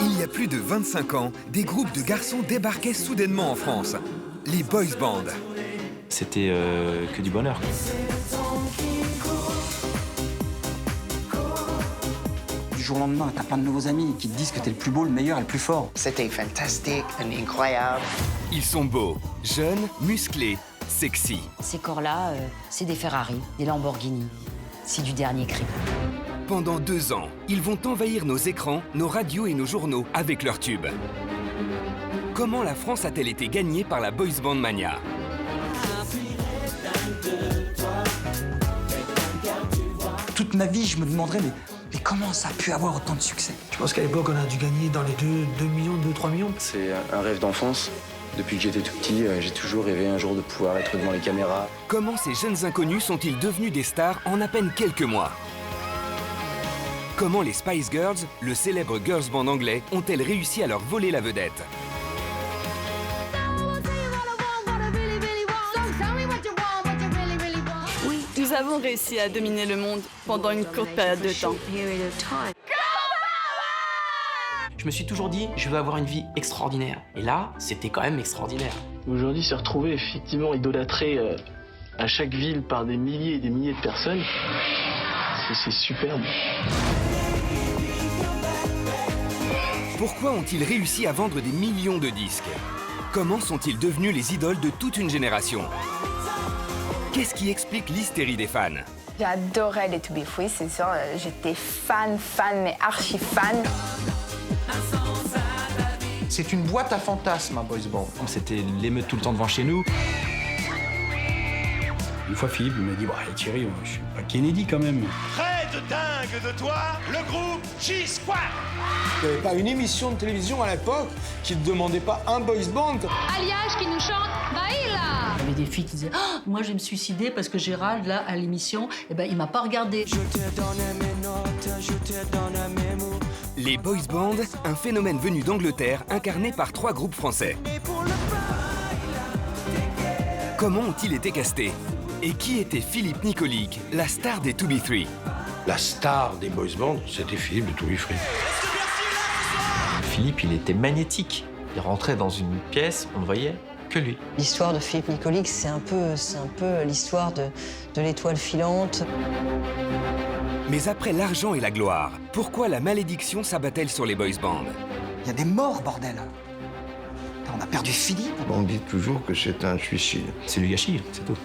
Il y a plus de 25 ans, des groupes de garçons débarquaient soudainement en France. Les boys bands. C'était que du bonheur. Du jour au lendemain, t'as plein de nouveaux amis qui te disent que t'es le plus beau, le meilleur et le plus fort. C'était fantastique, incroyable. Ils sont beaux, jeunes, musclés, sexy. Ces corps-là, c'est des Ferrari, des Lamborghini. C'est du dernier cri. Pendant 2 ans, ils vont envahir nos écrans, nos radios et nos journaux avec leurs tubes. Comment la France a-t-elle été gagnée par la boys band mania? Toute ma vie, je me demanderais, mais comment ça a pu avoir autant de succès? Je pense qu'à l'époque, on a dû gagner dans les 2 millions, 2-3 millions. C'est un rêve d'enfance. Depuis que j'étais tout petit, j'ai toujours rêvé un jour de pouvoir être devant les caméras. Comment ces jeunes inconnus sont-ils devenus des stars en à peine quelques mois? Comment les Spice Girls, le célèbre girls band anglais, ont-elles réussi à leur voler la vedette? Oui, nous avons réussi à dominer le monde pendant une courte période de temps. Je me suis toujours dit, je veux avoir une vie extraordinaire. Et là, c'était quand même extraordinaire. Aujourd'hui, se retrouver effectivement idolâtré à chaque ville par des milliers et des milliers de personnes, c'est superbe. Pourquoi ont-ils réussi à vendre des millions de disques? Comment sont-ils devenus les idoles de toute une génération? Qu'est-ce qui explique l'hystérie des fans? J'adorais les To Be Free, c'est sûr. J'étais fan, mais archi fan. C'est une boîte à fantasmes, un boys band. C'était l'émeute tout le temps devant chez nous. Une fois, Philippe il m'a dit « Thierry, je suis pas Kennedy quand même. » Très de dingue de toi, le groupe G-Squad. Il n'y avait pas une émission de télévision à l'époque qui ne demandait pas un boys band. Alliage qui nous chante Baila. Il y avait des filles qui disaient moi je vais me suicider parce que Gérald là à l'émission il m'a pas regardé. Je te donne mes notes, je te donne mes mots. Les boys bands, un phénomène venu d'Angleterre incarné par 3 groupes français. Comment ont-ils été castés? Et qui était Philippe Nicolic, la star des 2B3? La star des boys bands, c'était Philippe de 2B3. Philippe, il était magnétique. Il rentrait dans une pièce, on ne voyait que lui. L'histoire de Philippe Nicolic, c'est un peu l'histoire de l'étoile filante. Mais après l'argent et la gloire, pourquoi la malédiction s'abat-elle sur les boys bands? Il y a des morts, bordel. On a perdu Philippe. On dit toujours que c'est un suicide. C'est du gâchis, c'est tout.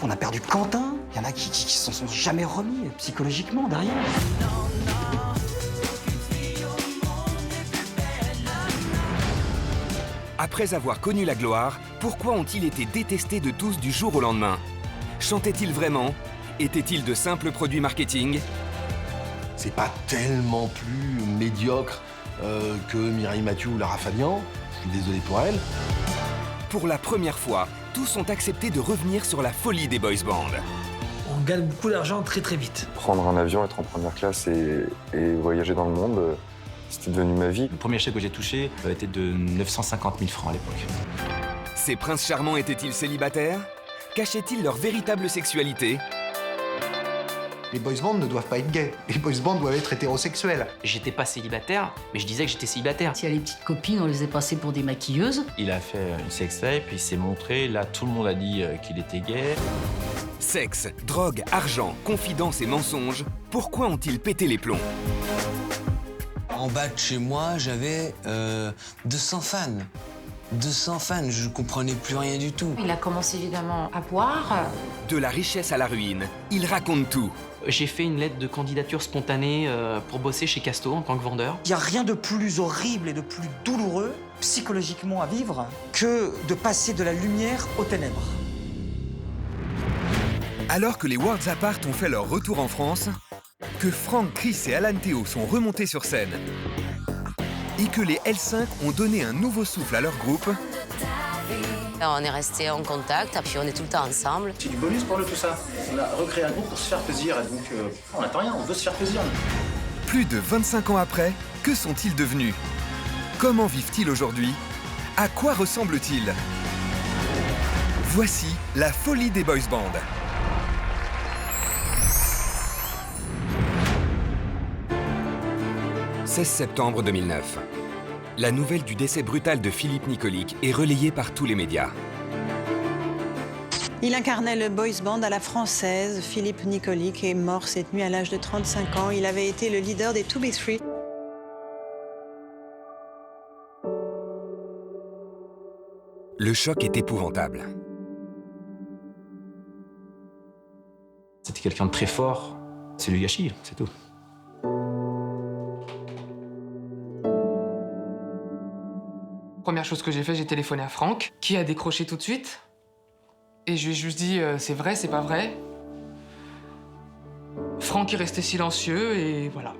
On a perdu Quentin. Il y en a qui s'en sont jamais remis psychologiquement derrière. Après avoir connu la gloire, pourquoi ont-ils été détestés de tous du jour au lendemain? Chantaient-ils vraiment? Étaient-ils de simples produits marketing? C'est pas tellement plus médiocre que Mireille Mathieu ou Lara Fabian. Je suis désolé pour elle. Pour la première fois, tous ont accepté de revenir sur la folie des boys bands. On gagne beaucoup d'argent très vite. Prendre un avion, être en première classe et voyager dans le monde, c'était devenu ma vie. Le premier chèque que j'ai touché était de 950 000 francs à l'époque. Ces princes charmants étaient-ils célibataires? Cachaient-ils leur véritable sexualité? Les boys bands ne doivent pas être gays. Les boys bands doivent être hétérosexuels. J'étais pas célibataire, mais je disais que j'étais célibataire. S'il y a les petites copines, on les a passées pour des maquilleuses. Il a fait une sextape, puis il s'est montré. Là, tout le monde a dit qu'il était gay. Sexe, drogue, argent, confidence et mensonges, pourquoi ont-ils pété les plombs? En bas de chez moi, j'avais 200 fans. 200 fans, je comprenais plus rien du tout. Il a commencé évidemment à boire. De la richesse à la ruine, il raconte tout. J'ai fait une lettre de candidature spontanée pour bosser chez Casto en tant que vendeur. Il n'y a rien de plus horrible et de plus douloureux psychologiquement à vivre que de passer de la lumière aux ténèbres. Alors que les Worlds Apart ont fait leur retour en France, que Franck, Chris et Alan Théo sont remontés sur scène et que les L5 ont donné un nouveau souffle à leur groupe, On est restés en contact, puis on est tout le temps ensemble. C'est du bonus pour nous tout ça. On a recréé un groupe pour se faire plaisir, donc on n'attend rien, on veut se faire plaisir. Plus de 25 ans après, que sont-ils devenus? Comment vivent-ils aujourd'hui? À quoi ressemblent-ils? Voici la folie des boys bands. 16 septembre 2009. La nouvelle du décès brutal de Philippe Nicolic est relayée par tous les médias. Il incarnait le boys band à la française. Philippe Nicolic est mort cette nuit à l'âge de 35 ans. Il avait été le leader des 2 Big 3. Le choc est épouvantable. C'était quelqu'un de très fort. C'est du gâchis, c'est tout. Première chose que j'ai fait, j'ai téléphoné à Franck, qui a décroché tout de suite. Et je lui ai juste dit, c'est vrai, c'est pas vrai. Franck est resté silencieux et voilà.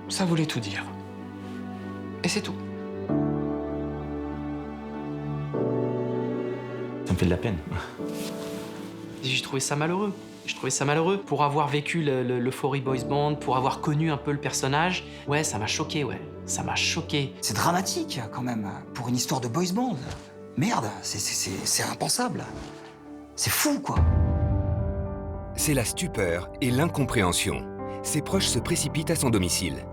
Ça voulait tout dire. Et c'est tout. Ça me fait de la peine. J'ai trouvé ça malheureux. Je trouvais ça malheureux. Pour avoir vécu l'Euphorie Boys Band, pour avoir connu un peu le personnage, ouais, ça m'a choqué, ouais. Ça m'a choqué. C'est dramatique, quand même, pour une histoire de boys band. Merde, c'est impensable. C'est fou, quoi. C'est la stupeur et l'incompréhension. Ses proches se précipitent à son domicile.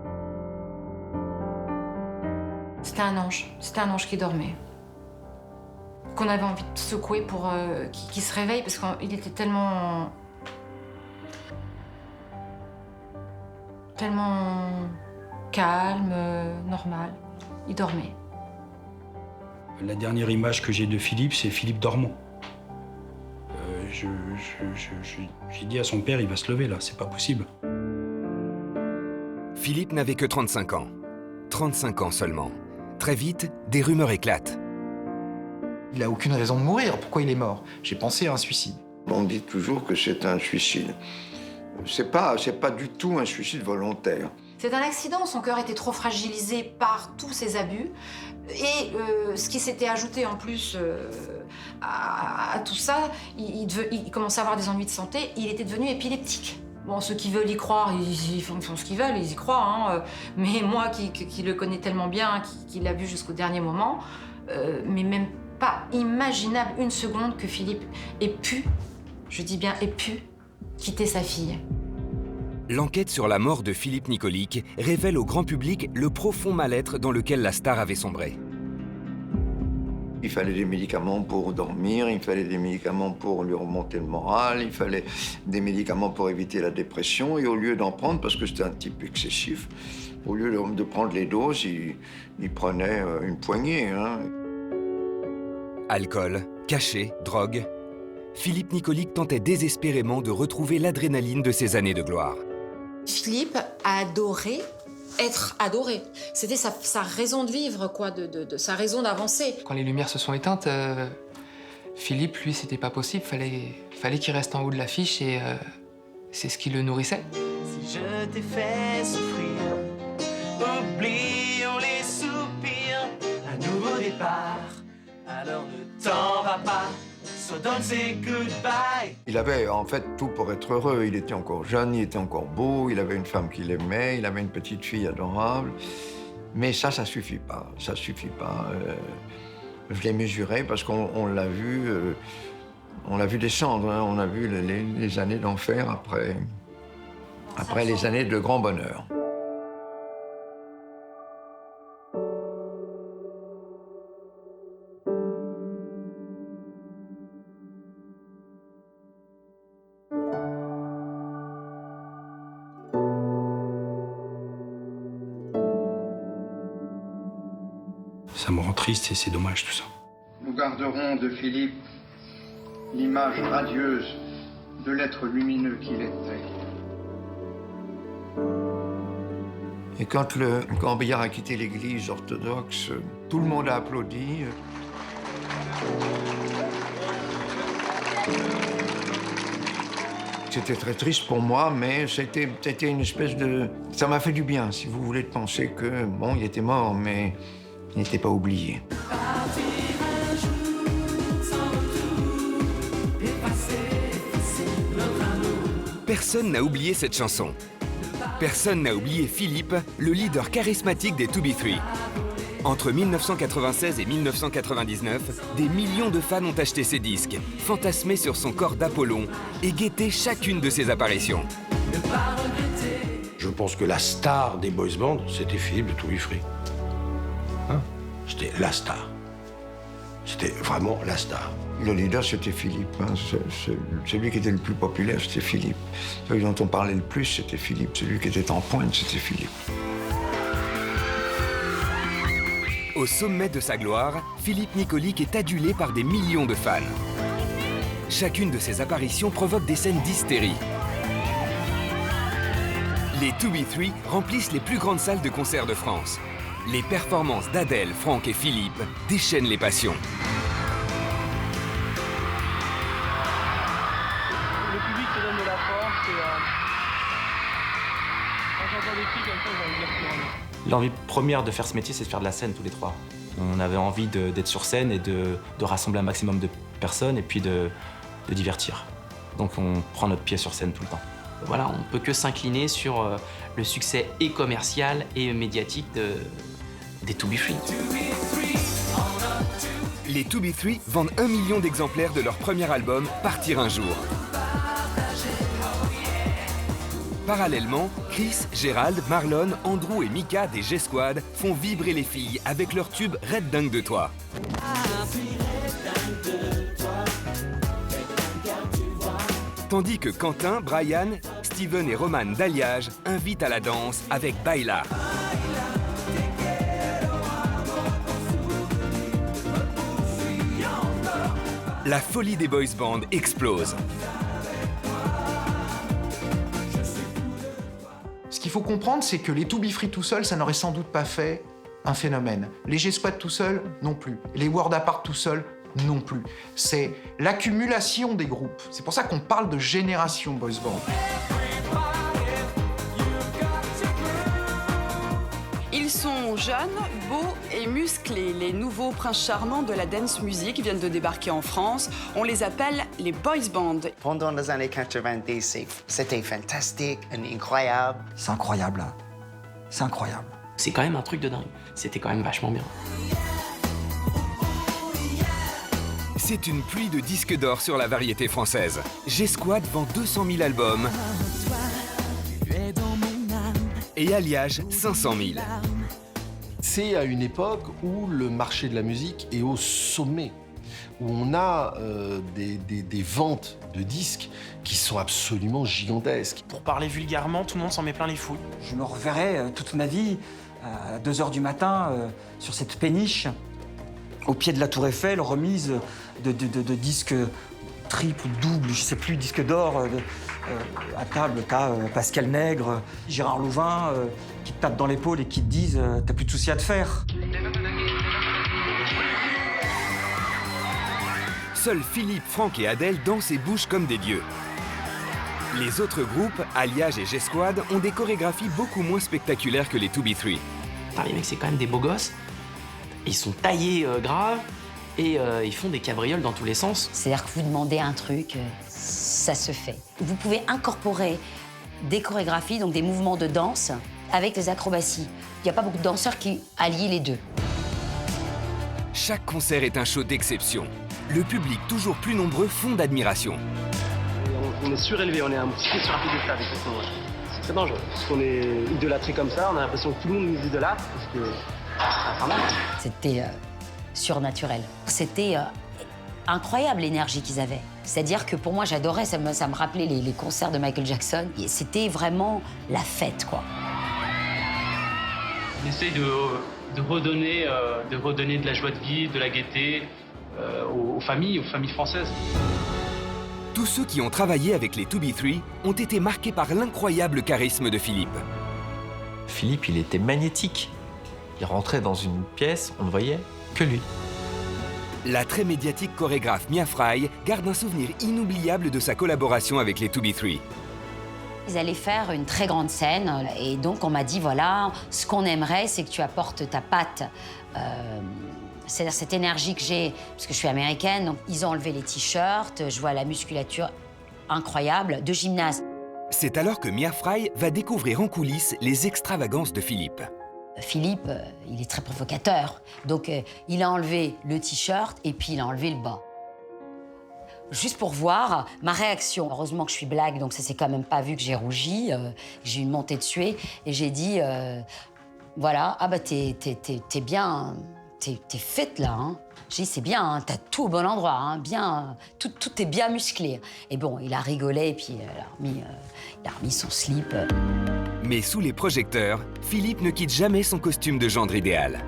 C'était un ange qui dormait. Qu'on avait envie de secouer pour qu'il se réveille, parce qu'il était tellement calme, normal. Il dormait. La dernière image que j'ai de Philippe, c'est Philippe dormant. J'ai dit à son père, il va se lever là, c'est pas possible. Philippe n'avait que 35 ans. 35 ans seulement. Très vite, des rumeurs éclatent. Il n'a aucune raison de mourir. Pourquoi il est mort? J'ai pensé à un suicide. On dit toujours que c'est un suicide. C'est pas du tout un suicide volontaire. C'est un accident, son cœur était trop fragilisé par tous ces abus. Et ce qui s'était ajouté en plus à tout ça, il commençait à avoir des ennuis de santé, il était devenu épileptique. Bon, ceux qui veulent y croire, ils font ce qu'ils veulent, ils y croient. Hein. Mais moi, qui le connais tellement bien, qui l'a vu jusqu'au dernier moment, mais même pas imaginable une seconde que Philippe ait pu, je dis bien ait pu, quitter sa fille. L'enquête sur la mort de Philippe Nicolic révèle au grand public le profond mal-être dans lequel la star avait sombré. Il fallait des médicaments pour dormir, il fallait des médicaments pour lui remonter le moral, il fallait des médicaments pour éviter la dépression. Et au lieu d'en prendre, parce que c'était un type excessif, au lieu de prendre les doses, il prenait une poignée. Hein. Alcool, cachet, drogue. Philippe Nicolic tentait désespérément de retrouver l'adrénaline de ses années de gloire. Philippe a adoré être adoré. C'était sa raison de vivre, quoi, de sa raison d'avancer. Quand les lumières se sont éteintes, Philippe, lui, c'était pas possible. Fallait qu'il reste en haut de l'affiche et c'est ce qui le nourrissait. Si je t'ai fait souffrir, oublions les soupirs, un nouveau départ. Alors ne t'en va pas, so don't say goodbye. Il avait en fait tout pour être heureux. Il était encore jeune, il était encore beau, il avait une femme qu'il aimait, il avait une petite fille adorable. Mais ça suffit pas, ça suffit pas. Je l'ai mesuré parce qu'on l'a vu, descendre. Hein. On a vu les années d'enfer après les années de grand bonheur. Ça me rend triste et c'est dommage tout ça. Nous garderons de Philippe l'image radieuse de l'être lumineux qu'il était. Et quand le corbillard a quitté l'église orthodoxe, tout le monde a applaudi. C'était très triste pour moi, mais c'était une espèce de... Ça m'a fait du bien, si vous voulez, de penser que, bon, il était mort, mais il n'était pas oublié. Personne n'a oublié cette chanson. Personne n'a oublié Philippe, le leader charismatique des 2 Big 3. Entre 1996 et 1999, des millions de fans ont acheté ses disques, fantasmé sur son corps d'Apollon et guetté chacune de ses apparitions. Je pense que la star des boys bands, c'était Philippe de To Be Free. Hein? C'était la star. C'était vraiment la star. Le leader, c'était Philippe. Hein. Celui qui était le plus populaire, c'était Philippe. Celui dont on parlait le plus, c'était Philippe. Celui qui était en pointe, c'était Philippe. Au sommet de sa gloire, Philippe Nicolic est adulé par des millions de fans. Chacune de ses apparitions provoque des scènes d'hystérie. Les To Be Three remplissent les plus grandes salles de concert de France. Les performances d'Adèle, Franck et Philippe déchaînent les passions. Le public te donne de la force et quand j'entends des cris comme ça, j'ai envie de les retourner. L'envie première de faire ce métier, c'est de faire de la scène tous les trois. On avait envie d'être sur scène et de rassembler un maximum de personnes et puis de divertir. Donc on prend notre pied sur scène tout le temps. Voilà, on ne peut que s'incliner sur le succès et commercial et médiatique des To Be Free. Les To Be Three vendent 1 million d'exemplaires de leur premier album, Partir un jour. Parallèlement, Chris, Gérald, Marlon, Andrew et Mika des G-Squad font vibrer les filles avec leur tube Red Dingue de toi. Tandis que Quentin, Brian, Steven et Roman d'Alliage invitent à la danse avec Baila. La folie des boys bands explose. Ce qu'il faut comprendre, c'est que les To Be Free tout seuls, ça n'aurait sans doute pas fait un phénomène. Les G-Squad tout seuls, non plus. Les World Apart tout seuls, non plus. C'est l'accumulation des groupes. C'est pour ça qu'on parle de génération boys band. Ils sont jeunes, beaux et musclés. Les nouveaux princes charmants de la dance music viennent de débarquer en France. On les appelle les boys bands. Pendant les années 90, c'était fantastique et incroyable. C'est incroyable, là. C'est incroyable. C'est quand même un truc de dingue. C'était quand même vachement bien. C'est une pluie de disques d'or sur la variété française. G-Squad vend 200 000 albums et Alliage 500 000. C'est à une époque où le marché de la musique est au sommet, où on a des ventes de disques qui sont absolument gigantesques. Pour parler vulgairement, tout le monde s'en met plein les fouilles. Je me reverrai toute ma vie à 2 h du matin sur cette péniche, au pied de la Tour Eiffel, remise de disques triple ou double, je sais plus, disques d'or. À table, t'as Pascal Nègre, Gérard Louvain qui te tapent dans l'épaule et qui te disent t'as plus de soucis à te faire. Seuls Philippe, Franck et Adèle dansent et bougent comme des dieux. Les autres groupes, Alliage et G-Squad, ont des chorégraphies beaucoup moins spectaculaires que les To Be Three. Les mecs, c'est quand même des beaux gosses. Ils sont taillés grave et ils font des cabrioles dans tous les sens. C'est-à-dire que vous demandez un truc, ça se fait. Vous pouvez incorporer des chorégraphies, donc des mouvements de danse, avec des acrobaties. Il n'y a pas beaucoup de danseurs qui allient les deux. Chaque concert est un show d'exception. Le public, toujours plus nombreux, fond d'admiration. On est surélevé, on est un petit peu sur un piédestal, exactement. C'est très dangereux, parce qu'on est idolâtré comme ça, on a l'impression que tout le monde nous idolâtre, parce que c'est infernal. C'était surnaturel. C'était incroyable l'énergie qu'ils avaient. C'est-à-dire que pour moi, j'adorais, ça me rappelait les concerts de Michael Jackson. C'était vraiment la fête, quoi. On essaye de redonner de la joie de vivre, de la gaieté aux familles françaises. Tous ceux qui ont travaillé avec les To Be Three ont été marqués par l'incroyable charisme de Philippe. Philippe, il était magnétique. Il rentrait dans une pièce, on ne voyait que lui. La très médiatique chorégraphe Mia Fry garde un souvenir inoubliable de sa collaboration avec les To Be Three. Ils allaient faire une très grande scène et donc on m'a dit, voilà, ce qu'on aimerait, c'est que tu apportes ta patte. C'est-à-dire cette énergie que j'ai, parce que je suis américaine, donc ils ont enlevé les t-shirts, je vois la musculature incroyable de gymnase. C'est alors que Mia Fry va découvrir en coulisses les extravagances de Philippe. Philippe, il est très provocateur, donc il a enlevé le t-shirt et puis il a enlevé le bas. juste pour voir ma réaction. Heureusement que je suis black, donc ça s'est quand même pas vu que j'ai rougi, j'ai eu une montée de suée, et j'ai dit, voilà, ah bah t'es bien, t'es fit là, hein. J'ai dit, c'est bien, hein, t'as tout au bon endroit, hein, bien, tout est bien musclé. Et bon, il a rigolé, et puis il a remis son slip. Mais sous les projecteurs, Philippe ne quitte jamais son costume de gendre idéal.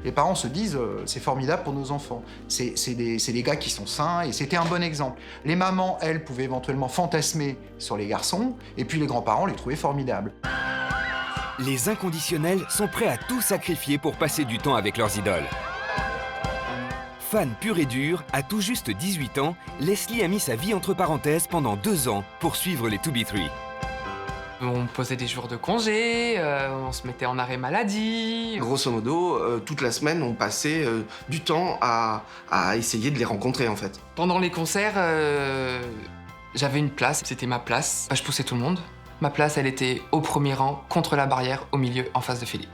Les parents se disent c'est formidable pour nos enfants. C'est des gars qui sont sains et c'était un bon exemple. Les mamans, elles, pouvaient éventuellement fantasmer sur les garçons et puis les grands-parents les trouvaient formidables. Les inconditionnels sont prêts à tout sacrifier pour passer du temps avec leurs idoles. Fan pur et dur, à tout juste 18 ans, Leslie a mis sa vie entre parenthèses pendant 2 ans pour suivre les 2B3. On posait des jours de congé, on se mettait en arrêt maladie. Grosso modo, toute la semaine, on passait du temps à essayer de les rencontrer, en fait. Pendant les concerts, j'avais une place, c'était ma place. Je poussais tout le monde. Ma place, elle était au premier rang, contre la barrière, au milieu, en face de Philippe.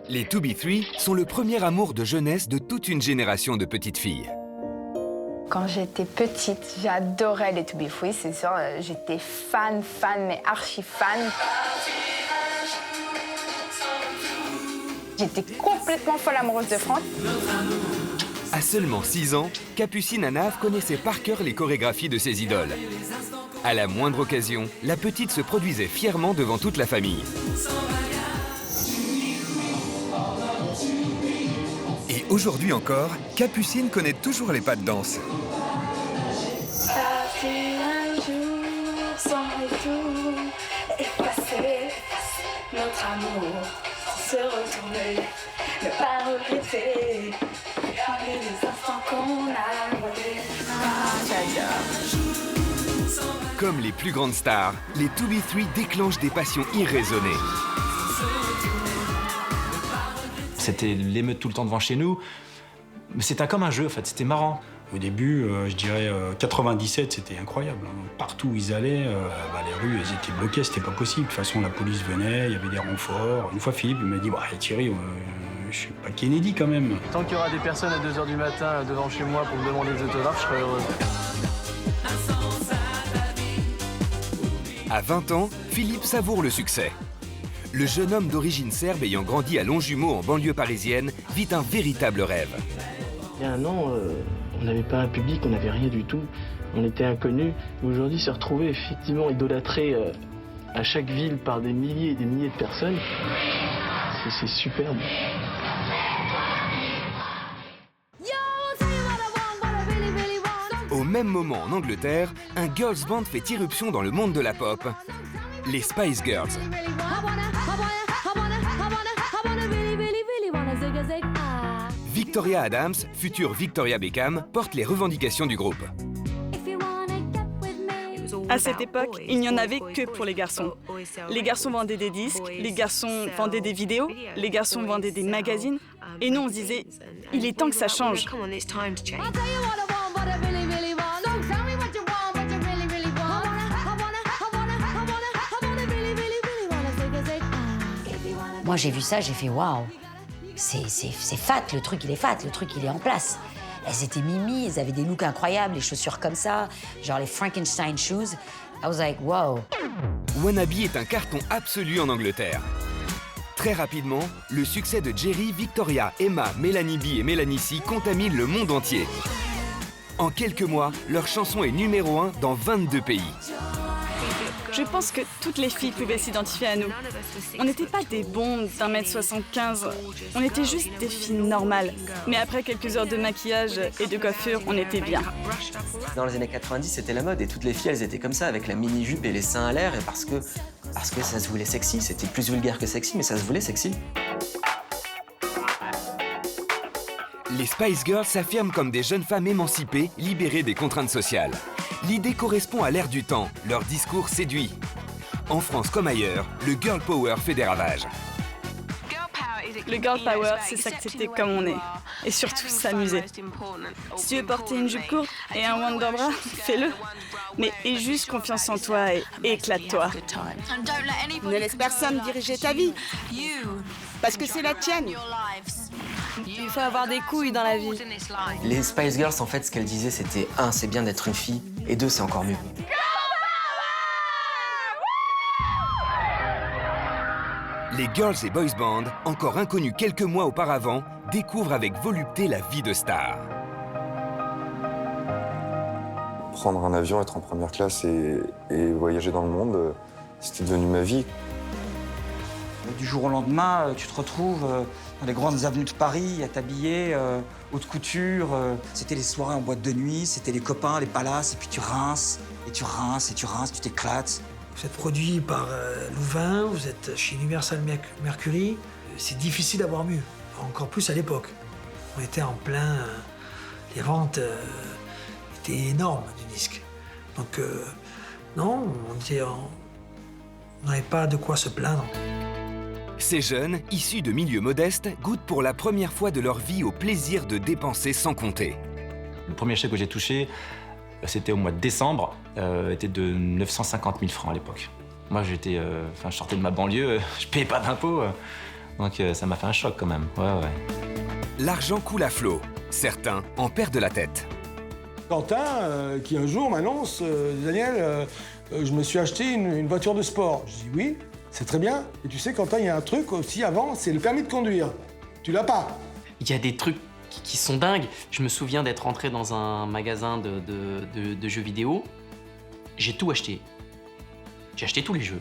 Les 2B3 sont le premier amour de jeunesse de toute une génération de petites filles. Quand j'étais petite, j'adorais les2B3, c'est sûr, j'étais fan, mais archi fan. J'étais complètement folle amoureuse de Franck. À seulement 6 ans, Capucine Anave connaissait par cœur les chorégraphies de ses idoles. À la moindre occasion, la petite se produisait fièrement devant toute la famille. Et aujourd'hui encore, Capucine connaît toujours les pas de danse. Un jour sans retour, effacer notre amour, se retourner, ne pas regretter, garder les instants qu'on a votés. Ah, j'adore. Comme les plus grandes stars, les 2B3 déclenchent des passions irraisonnées. C'était l'émeute tout le temps devant chez nous. Mais c'était comme un jeu, en fait, c'était marrant. Au début, je dirais 97, c'était incroyable. Partout où ils allaient, les rues, elles étaient bloquées, c'était pas possible. De toute façon, la police venait, il y avait des renforts. Une fois, Philippe il m'a dit Thierry, je suis pas Kennedy quand même. Tant qu'il y aura des personnes à 2h du matin devant chez moi pour me demander des autographes, je serai heureux. À 20 ans, Philippe savoure le succès. Le jeune homme d'origine serbe ayant grandi à Longjumeau en banlieue parisienne vit un véritable rêve. Il y a un an, on n'avait pas un public, on n'avait rien du tout. On était inconnus. Aujourd'hui, se retrouver effectivement idolâtré à chaque ville par des milliers et des milliers de personnes, c'est superbe. Au même moment en Angleterre, un girls band fait irruption dans le monde de la pop, les Spice Girls. Victoria Adams, future Victoria Beckham, porte les revendications du groupe. À cette époque, il n'y en avait que pour les garçons. Les garçons vendaient des disques, les garçons vendaient des vidéos, les garçons vendaient des magazines. Et nous, on se disait, il est temps que ça change. Moi, j'ai vu ça, j'ai fait waouh, c'est fat, le truc il est fat, le truc il est en place. Elles étaient mimi, elles avaient des looks incroyables, les chaussures comme ça, genre les Frankenstein shoes. I was like wow. Wannabe est un carton absolu en Angleterre. Très rapidement, le succès de Jerry, Victoria, Emma, Mélanie B et Mélanie C contamine le monde entier. En quelques mois, leur chanson est numéro 1 dans 22 pays. Je pense que toutes les filles pouvaient s'identifier à nous. On n'était pas des bondes d'1m75, on était juste des filles normales. Mais après quelques heures de maquillage et de coiffure, on était bien. Dans les années 90, c'était la mode et toutes les filles, elles étaient comme ça, avec la mini-jupe et les seins à l'air, et parce que ça se voulait sexy. C'était plus vulgaire que sexy, mais ça se voulait sexy. Les Spice Girls s'affirment comme des jeunes femmes émancipées, libérées des contraintes sociales. L'idée correspond à l'ère du temps, leur discours séduit. En France comme ailleurs, le girl power fait des ravages. Le girl power, c'est s'accepter comme on est. et surtout s'amuser. Si tu veux porter une jupe courte et un Wonderbra, fais-le. Mais aie juste confiance en toi et éclate-toi. Ne laisse personne diriger ta vie, parce que c'est la tienne. Il faut avoir des couilles dans la vie. Les Spice Girls, en fait, ce qu'elles disaient, c'était 1, c'est bien d'être une fille, et 2, c'est encore mieux. Les girls et boys bands, encore inconnus quelques mois auparavant, découvrent avec volupté la vie de star. Prendre un avion, être en première classe et voyager dans le monde, c'était devenu ma vie. Du jour au lendemain, tu te retrouves dans les grandes avenues de Paris à t'habiller, haute couture. C'était les soirées en boîte de nuit, c'était les copains, les palaces, et puis tu rinces, et tu rinces, et tu rinces, tu t'éclates. Vous êtes produit par Louvain, vous êtes chez Universal Mercury. C'est difficile d'avoir mieux, encore plus à l'époque. On était en plein... les ventes étaient énormes du disque. Donc non, on n'avait pas de quoi se plaindre. Ces jeunes, issus de milieux modestes, goûtent pour la première fois de leur vie au plaisir de dépenser sans compter. Le premier chèque que j'ai touché, c'était au mois de décembre, était de 950 000 francs à l'époque. Moi, je sortais de ma banlieue, je payais pas d'impôts, donc ça m'a fait un choc quand même. Ouais. L'argent coule à flot. Certains en perdent la tête. Quentin, qui un jour m'annonce, Daniel, je me suis acheté une voiture de sport. Je dis oui, c'est très bien. Et tu sais, Quentin, il y a un truc aussi avant, c'est le permis de conduire. Tu l'as pas. Il y a des trucs qui sont dingues. Je me souviens d'être rentré dans un magasin de jeux vidéo. J'ai tout acheté. J'ai acheté tous les jeux.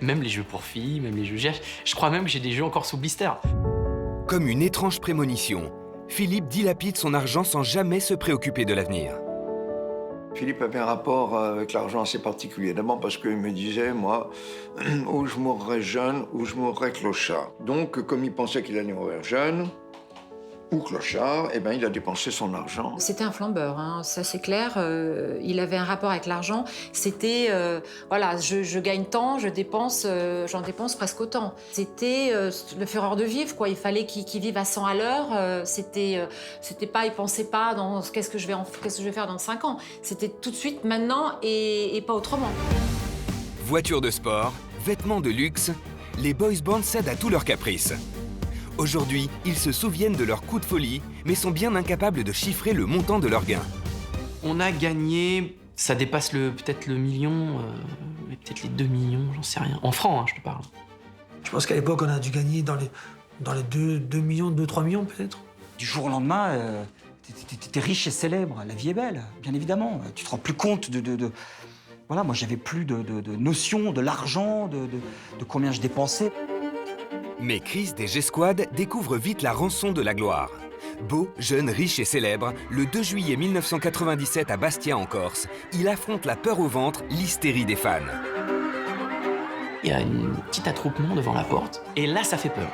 Même les jeux pour filles, même les jeux... Je crois même que j'ai des jeux encore sous blister. Comme une étrange prémonition, Philippe dilapide son argent sans jamais se préoccuper de l'avenir. Philippe avait un rapport avec l'argent assez particulier. D'abord parce qu'il me disait, moi, ou je mourrais jeune, ou je mourrais clochard. Donc, comme il pensait qu'il allait mourir jeune, ou clochard, eh ben, il a dépensé son argent. C'était un flambeur, hein, ça c'est clair. Il avait un rapport avec l'argent. C'était, voilà, je gagne tant, j'en dépense presque autant. C'était le fureur de vivre, quoi. Il fallait qu'il vive à 100 à l'heure. C'était pas, il pensait pas dans qu'est-ce que je vais faire dans 5 ans. C'était tout de suite, maintenant et pas autrement. Voitures de sport, vêtements de luxe, les boys bands cèdent à tous leurs caprices. Aujourd'hui, ils se souviennent de leur coup de folie, mais sont bien incapables de chiffrer le montant de leurs gains. On a gagné, ça dépasse peut-être le million, peut-être les 2 millions, j'en sais rien. En francs, hein, je te parle. Je pense qu'à l'époque, on a dû gagner dans les 2 millions, 2-3 millions peut-être. Du jour au lendemain, t'es riche et célèbre, la vie est belle, bien évidemment. Tu te rends plus compte de... Voilà, moi j'avais plus de notion de l'argent, de combien je dépensais. Mais Chris des G-Squad découvre vite la rançon de la gloire. Beau, jeune, riche et célèbre, le 2 juillet 1997 à Bastia en Corse, il affronte la peur au ventre, l'hystérie des fans. Il y a un petit attroupement devant la porte, et là ça fait peur.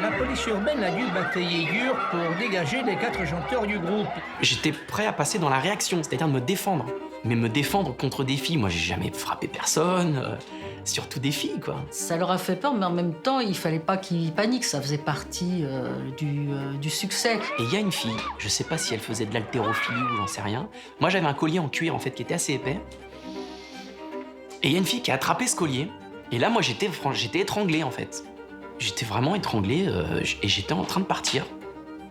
La police urbaine a dû batailler dur pour dégager les 4 chanteurs du groupe. J'étais prêt à passer dans la réaction, c'est-à-dire de me défendre. Mais me défendre contre des filles, moi j'ai jamais frappé personne. Surtout des filles, quoi. Ça leur a fait peur, mais en même temps, il fallait pas qu'ils paniquent. Ça faisait partie du succès. Et il y a une fille, je sais pas si elle faisait de l'haltérophilie ou j'en sais rien. Moi, j'avais un collier en cuir, en fait, qui était assez épais. Et il y a une fille qui a attrapé ce collier. Et là, moi, j'étais étranglé, en fait. J'étais vraiment étranglé et j'étais en train de partir.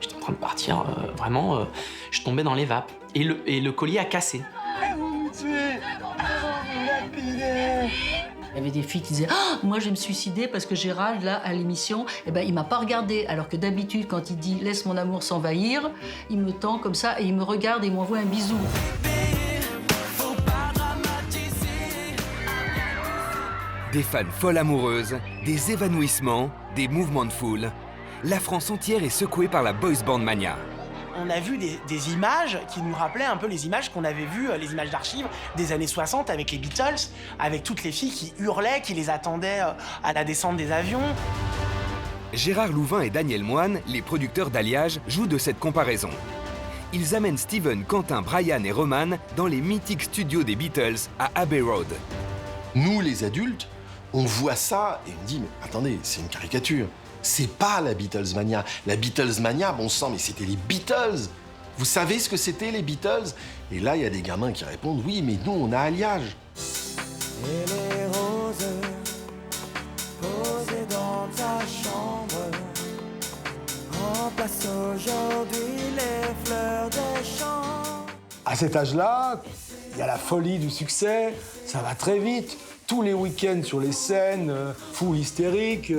J'étais en train de partir, vraiment, je tombais dans les vapes. Et le collier a cassé. Il y avait des filles qui disaient « Moi, je vais me suicider parce que Gérald, là, à l'émission, eh ben, il m'a pas regardé. » Alors que d'habitude, quand il dit « Laisse mon amour s'envahir », il me tend comme ça et il me regarde et il m'envoie un bisou. Des fans folles amoureuses, des évanouissements, des mouvements de foule. La France entière est secouée par la boys band mania. On a vu des images qui nous rappelaient un peu les images qu'on avait vues, les images d'archives des années 60 avec les Beatles, avec toutes les filles qui hurlaient, qui les attendaient à la descente des avions. Gérard Louvain et Daniel Moine, les producteurs d'Alliage, jouent de cette comparaison. Ils amènent Steven, Quentin, Brian et Roman dans les mythiques studios des Beatles à Abbey Road. Nous, les adultes, on voit ça et on dit « Mais attendez, c'est une caricature. C'est pas la Beatlesmania. La Beatlesmania, bon sang, mais c'était les Beatles. Vous savez ce que c'était les Beatles? Et là, il y a des gamins qui répondent, oui, mais nous, on a Alliage. Et les roses posées dans ta chambre remplacent aujourd'hui les fleurs des champs. À cet âge-là, il y a la folie du succès, ça va très vite. Tous les week-ends sur les scènes, foule hystérique.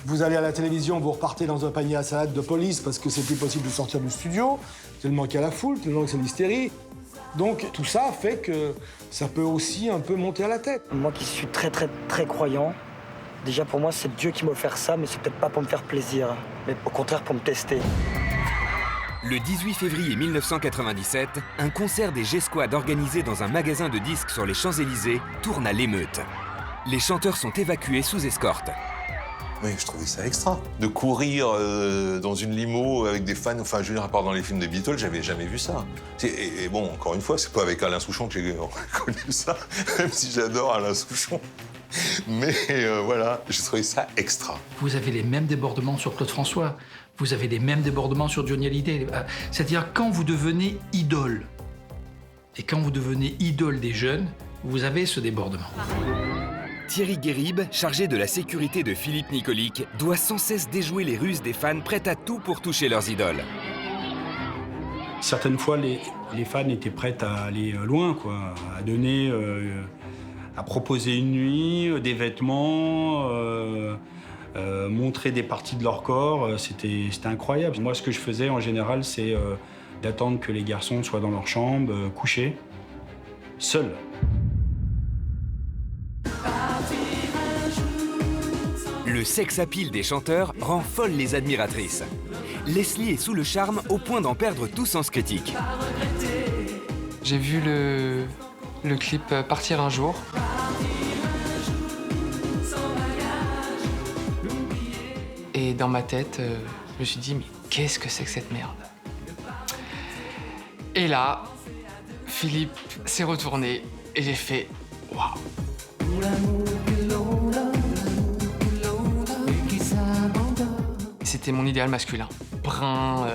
Vous allez à la télévision, vous repartez dans un panier à salade de police parce que c'est plus possible de sortir du studio, tellement qu'il y a la foule, tellement que c'est l'hystérie. Donc tout ça fait que ça peut aussi un peu monter à la tête. Moi qui suis très croyant, déjà pour moi c'est Dieu qui m'a offert ça, mais c'est peut-être pas pour me faire plaisir, mais au contraire pour me tester. Le 18 février 1997, un concert des G-Squad organisé dans un magasin de disques sur les Champs-Élysées tourne à l'émeute. Les chanteurs sont évacués sous escorte. Oui, je trouvais ça extra. De courir dans une limo avec des fans, enfin, je veux dire, à part dans les films des Beatles, j'avais jamais vu ça. Et bon, encore une fois, c'est pas avec Alain Souchon que j'ai connu ça, même si j'adore Alain Souchon. Mais voilà, j'ai trouvé ça extra. Vous avez les mêmes débordements sur Claude François, vous avez les mêmes débordements sur Johnny Hallyday. C'est-à-dire, quand vous devenez idole, et quand vous devenez idole des jeunes, vous avez ce débordement. Thierry Guérib, chargé de la sécurité de Philippe Nicolic, doit sans cesse déjouer les ruses des fans prêts à tout pour toucher leurs idoles. Certaines fois, les fans étaient prêts à aller loin, quoi, à donner, à proposer une nuit, des vêtements, montrer des parties de leur corps. C'était incroyable. Moi, ce que je faisais en général, c'est d'attendre que les garçons soient dans leur chambre, couchés, seuls. Le sex-appeal des chanteurs rend folles les admiratrices. Leslie est sous le charme au point d'en perdre tout sens critique. J'ai vu le clip Partir un jour. Et dans ma tête, je me suis dit, mais qu'est-ce que c'est que cette merde? Et là, Philippe s'est retourné et j'ai fait waouh. C'était mon idéal masculin. Brun,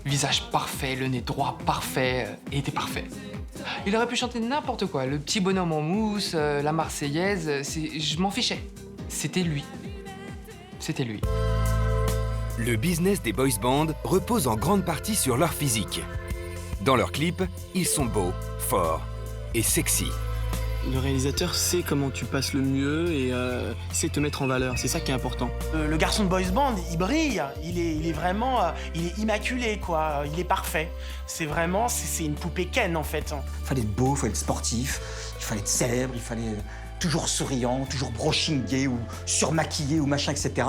visage parfait, le nez droit parfait, et était parfait. Il aurait pu chanter n'importe quoi, le petit bonhomme en mousse, la Marseillaise, je m'en fichais. C'était lui. C'était lui. Le business des boys bands repose en grande partie sur leur physique. Dans leurs clips, ils sont beaux, forts et sexy. Le réalisateur sait comment tu passes le mieux et sait te mettre en valeur. C'est ça qui est important. Le garçon de boys band, il brille. Il est vraiment, il est immaculé, quoi. Il est parfait. C'est vraiment, c'est une poupée Ken, en fait. Il fallait être beau, il fallait être sportif, il fallait être célèbre, il fallait toujours souriant, toujours brochingué ou surmaquillé ou machin, etc.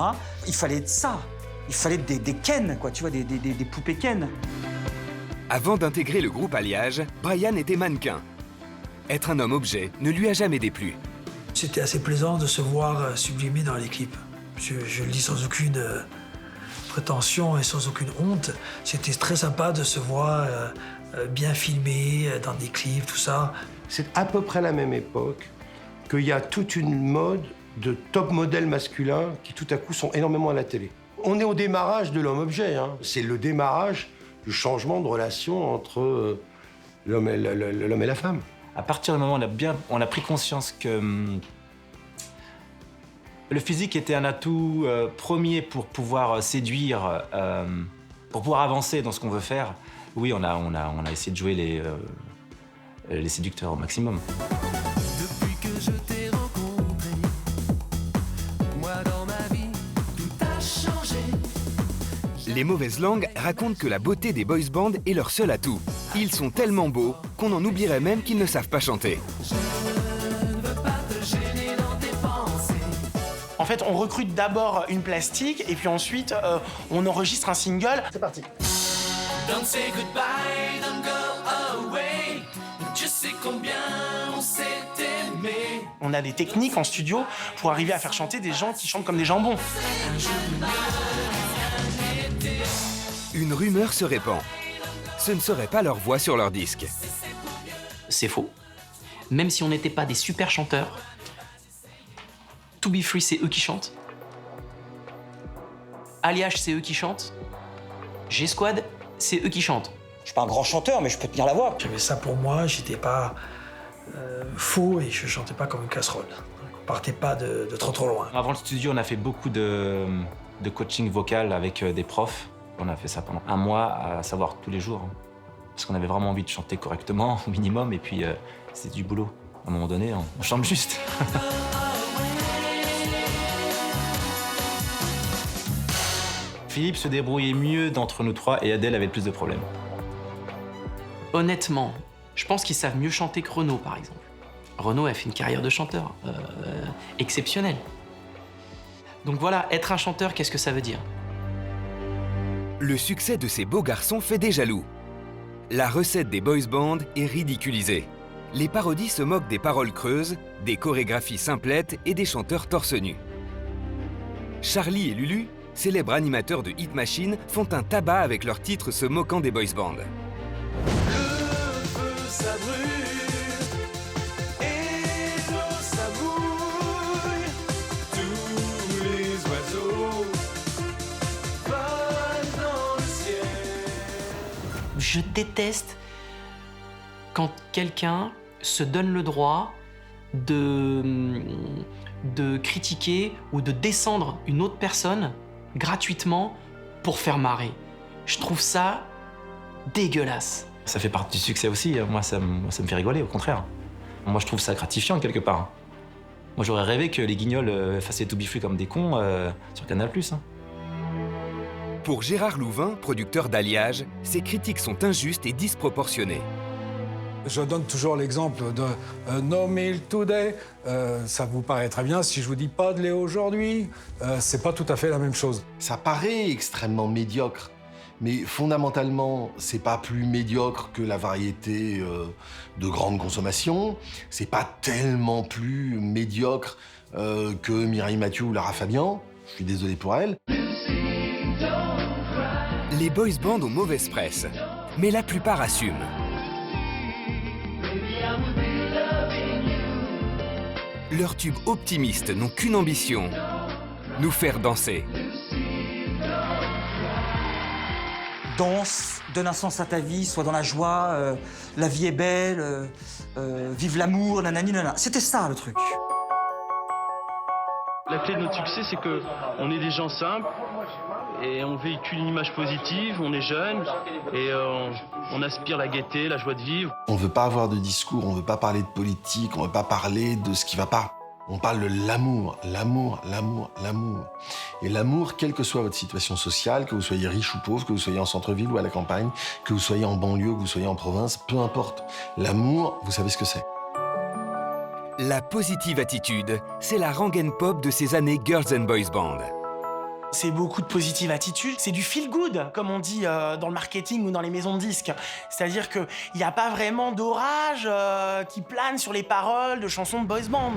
Il fallait être ça. Il fallait être des Ken, quoi, tu vois, des poupées Ken. Avant d'intégrer le groupe Alliage, Brian était mannequin. Être un homme objet ne lui a jamais déplu. C'était assez plaisant de se voir sublimé dans les clips. Je le dis sans aucune prétention et sans aucune honte. C'était très sympa de se voir bien filmé dans des clips, tout ça. C'est à peu près la même époque qu'il y a toute une mode de top modèles masculins qui tout à coup sont énormément à la télé. On est au démarrage de l'homme-objet. Hein. C'est le démarrage du changement de relation entre l'homme et la femme. À partir du moment où on a pris conscience que le physique était un atout premier pour pouvoir séduire, pour pouvoir avancer dans ce qu'on veut faire, oui, on a essayé de jouer les séducteurs au maximum. Depuis que je t'ai rencontré, moi dans ma vie, tout a changé. Les mauvaises langues racontent que la beauté des boys bands est leur seul atout. Ils sont tellement beaux qu'on en oublierait même qu'ils ne savent pas chanter. En fait, on recrute d'abord une plastique et puis ensuite, on enregistre un single. C'est parti. Don't say goodbye, don't go away. Je sais combien on s'est aimé. On a des techniques en studio pour arriver à faire chanter des gens qui chantent comme des jambons. Une rumeur se répand. Ce ne serait pas leur voix sur leur disque. C'est faux. Même si on n'était pas des super chanteurs, To Be Free, c'est eux qui chantent. Alliage, c'est eux qui chantent. G-Squad, c'est eux qui chantent. Je suis pas un grand chanteur, mais je peux tenir la voix. J'avais ça pour moi, j'étais pas faux et je chantais pas comme une casserole. On partait pas de trop loin. Avant le studio, on a fait beaucoup de coaching vocal avec des profs. On a fait ça pendant 1 mois, à savoir tous les jours. Parce qu'on avait vraiment envie de chanter correctement, au minimum, et puis c'est du boulot. À un moment donné, on chante juste. Philippe se débrouillait mieux d'entre nous 3 et Adèle avait le plus de problèmes. Honnêtement, je pense qu'ils savent mieux chanter que Renaud, par exemple. Renaud a fait une carrière de chanteur exceptionnelle. Donc voilà, être un chanteur, qu'est-ce que ça veut dire? Le succès de ces beaux garçons fait des jaloux. La recette des boys bands est ridiculisée. Les parodies se moquent des paroles creuses, des chorégraphies simplettes et des chanteurs torse nu. Charlie et Lulu, célèbres animateurs de Hit Machine, font un tabac avec leurs titres se moquant des boys bands. Le feu ça brûle et l'eau ça bouille. Tous les oiseaux volent dans le ciel. Je déteste quand quelqu'un se donne le droit de critiquer ou de descendre une autre personne gratuitement pour faire marrer. Je trouve ça dégueulasse. Ça fait partie du succès aussi. Moi, ça me fait rigoler, au contraire. Moi, je trouve ça gratifiant, quelque part. Moi, j'aurais rêvé que les Guignols fassent les To Be Free comme des cons sur Canal+. Pour Gérard Louvain, producteur d'Alliage, ces critiques sont injustes et disproportionnées. Je donne toujours l'exemple de No Meal Today. Ça vous paraît très bien. Si je vous dis pas de lait aujourd'hui, c'est pas tout à fait la même chose. Ça paraît extrêmement médiocre, mais fondamentalement, c'est pas plus médiocre que la variété de grande consommation. C'est pas tellement plus médiocre que Mireille Mathieu ou Lara Fabian. Je suis désolé pour elle. Les boys bands ont mauvaise presse, mais la plupart assument. Leurs tubes optimistes n'ont qu'une ambition, nous faire danser. Danse, donne un sens à ta vie, sois dans la joie, la vie est belle, vive l'amour, nanani, nanana. C'était ça le truc. La clé de notre succès, c'est qu'on est des gens simples et on véhicule une image positive, on est jeunes et on aspire la gaieté, la joie de vivre. On veut pas avoir de discours, on veut pas parler de politique, on veut pas parler de ce qui va pas. On parle de l'amour, l'amour, l'amour, l'amour. Et l'amour, quelle que soit votre situation sociale, que vous soyez riche ou pauvre, que vous soyez en centre-ville ou à la campagne, que vous soyez en banlieue, que vous soyez en province, peu importe. L'amour, vous savez ce que c'est. La positive attitude, c'est la rengaine pop de ces années Girls and Boys Band. C'est beaucoup de positive attitude, c'est du feel good, comme on dit dans le marketing ou dans les maisons de disques. C'est-à-dire qu'il n'y a pas vraiment d'orage qui plane sur les paroles de chansons de boys band.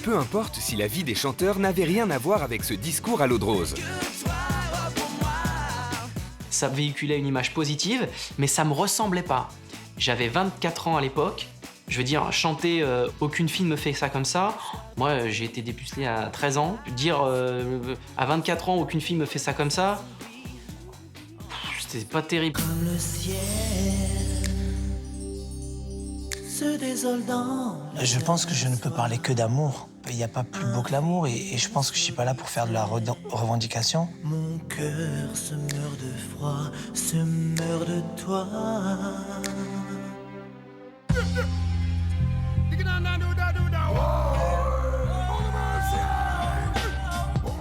Peu importe si la vie des chanteurs n'avait rien à voir avec ce discours à l'eau de rose. Ça véhiculait une image positive, mais ça me ressemblait pas. J'avais 24 ans à l'époque. Je veux dire, chanter aucune fille ne me fait ça comme ça. Moi, j'ai été dépucelé à 13 ans. Dire à 24 ans, aucune fille me fait ça comme ça, c'était pas terrible. Comme le ciel se désole dans... Je pense que je ne peux parler que d'amour. Il n'y a pas plus beau que l'amour et je pense que je suis pas là pour faire de la revendication. Mon cœur se meurt de froid, se meurt de toi.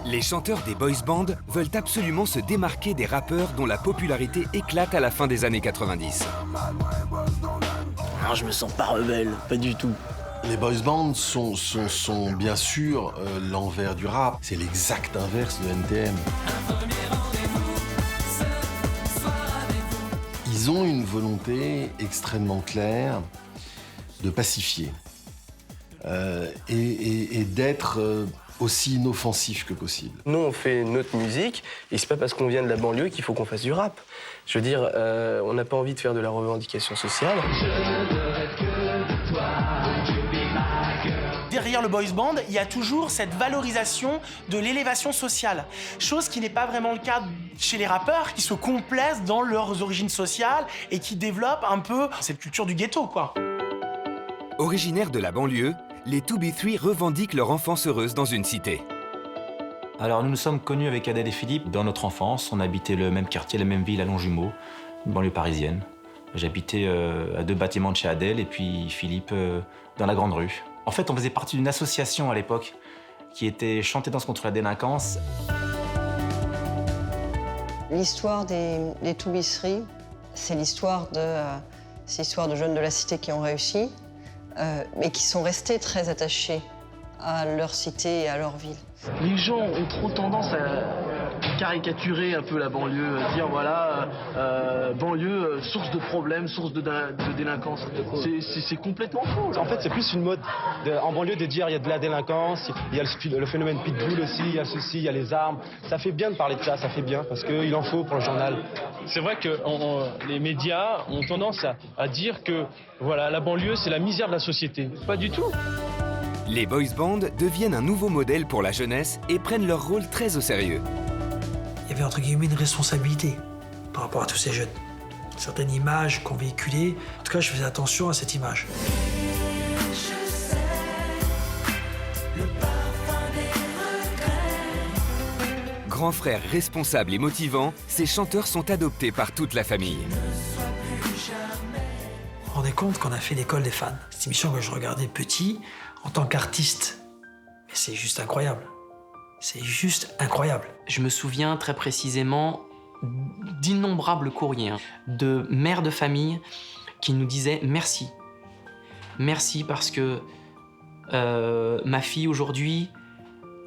Les chanteurs des boys bands veulent absolument se démarquer des rappeurs dont la popularité éclate à la fin des années 90. Non, je me sens pas rebelle, pas du tout. Les boys bands sont bien sûr l'envers du rap. C'est l'exact inverse de NTM. Ils ont une volonté extrêmement claire de pacifier et d'être aussi inoffensif que possible. Nous, on fait notre musique, et c'est pas parce qu'on vient de la banlieue qu'il faut qu'on fasse du rap. Je veux dire, on n'a pas envie de faire de la revendication sociale. Je ne rêve que derrière le boys band, il y a toujours cette valorisation de l'élévation sociale. Chose qui n'est pas vraiment le cas chez les rappeurs, qui se complaisent dans leurs origines sociales et qui développent un peu cette culture du ghetto, quoi. Originaires de la banlieue, les 2B3 revendiquent leur enfance heureuse dans une cité. Alors nous nous sommes connus avec Adèle et Philippe dans notre enfance. On habitait le même quartier, la même ville à Longjumeau, une banlieue parisienne. J'habitais à 2 bâtiments de chez Adèle et puis Philippe dans la Grande Rue. En fait, on faisait partie d'une association à l'époque qui était Chant et Danse contre la délinquance. L'histoire des 2B3, c'est l'histoire de jeunes de la cité qui ont réussi, mais qui sont restés très attachés à leur cité et à leur ville. Les gens ont trop tendance à caricaturer un peu la banlieue, dire voilà, banlieue, source de problèmes, source de délinquance. C'est complètement faux. En fait, c'est plus une mode en banlieue de dire il y a de la délinquance, il y a le phénomène pitbull aussi, il y a ceci, il y a les armes. Ça fait bien de parler de ça, ça fait bien, parce qu'il en faut pour le journal. C'est vrai que les médias ont tendance à dire que voilà, la banlieue, c'est la misère de la société. Pas du tout. Les boys bands deviennent un nouveau modèle pour la jeunesse et prennent leur rôle très au sérieux. Il y avait entre guillemets une responsabilité par rapport à tous ces jeunes. Certaines images qu'on véhiculait, en tout cas je faisais attention à cette image. Grands frères responsables et motivants, ces chanteurs sont adoptés par toute la famille. Vous vous rendez compte qu'on a fait l'école des fans. Cette émission que je regardais petit, en tant qu'artiste. Mais c'est juste incroyable. C'est juste incroyable. Je me souviens très précisément d'innombrables courriers de mères de famille qui nous disaient merci. Merci parce que ma fille aujourd'hui,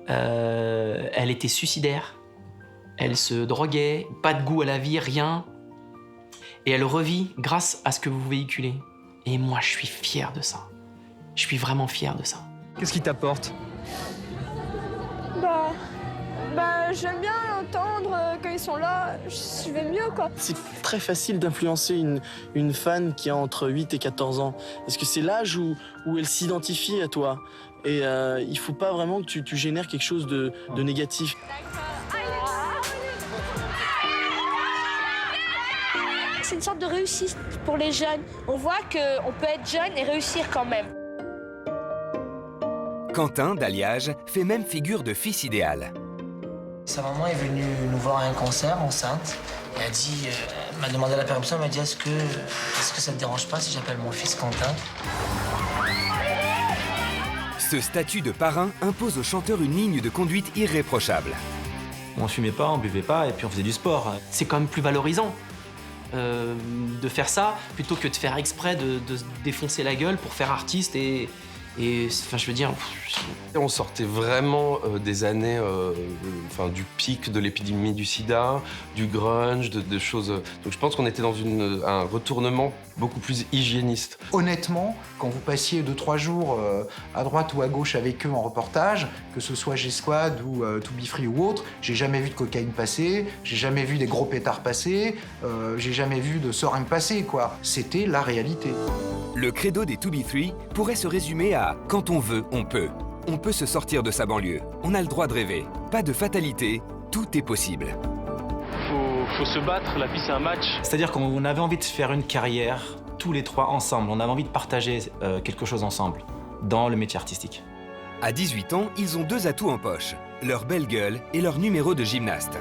elle était suicidaire. Elle se droguait, pas de goût à la vie, rien. Et elle revit grâce à ce que vous véhiculez. Et moi, je suis fier de ça. Je suis vraiment fier de ça. Qu'est-ce qui t'apporte? J'aime bien l'entendre quand ils sont là, je vais mieux quoi. C'est très facile d'influencer une fan qui a entre 8 et 14 ans. Parce que c'est l'âge où elle s'identifie à toi. Et il faut pas vraiment que tu génères quelque chose de négatif. C'est une sorte de réussite pour les jeunes. On voit qu'on peut être jeune et réussir quand même. Quentin, d'Alliage, fait même figure de fils idéal. Sa maman est venue nous voir à un concert enceinte. Elle a dit, elle m'a demandé la permission, elle m'a dit est-ce que ça te dérange pas si j'appelle mon fils Quentin? Ce statut de parrain impose au chanteur une ligne de conduite irréprochable. On fumait pas, on buvait pas et puis on faisait du sport. C'est quand même plus valorisant de faire ça plutôt que de faire exprès de se défoncer la gueule pour faire artiste et enfin, je veux dire... On sortait vraiment des années, du pic de l'épidémie du sida, du grunge, de choses... Donc je pense qu'on était dans un retournement beaucoup plus hygiéniste. Honnêtement, quand vous passiez 2-3 jours à droite ou à gauche avec eux en reportage, que ce soit G-Squad ou 2B3 ou autre, j'ai jamais vu de cocaïne passer, j'ai jamais vu des gros pétards passer, j'ai jamais vu de seringues passer, quoi. C'était la réalité. Le credo des 2B3 pourrait se résumer à « quand on veut, on peut ». On peut se sortir de sa banlieue, on a le droit de rêver. Pas de fatalité, tout est possible. Faut se battre, la vie c'est un match. C'est-à-dire qu'on avait envie de faire une carrière, tous les trois ensemble. On avait envie de partager quelque chose ensemble, dans le métier artistique. À 18 ans, ils ont 2 atouts en poche, leur belle gueule et leur numéro de gymnaste.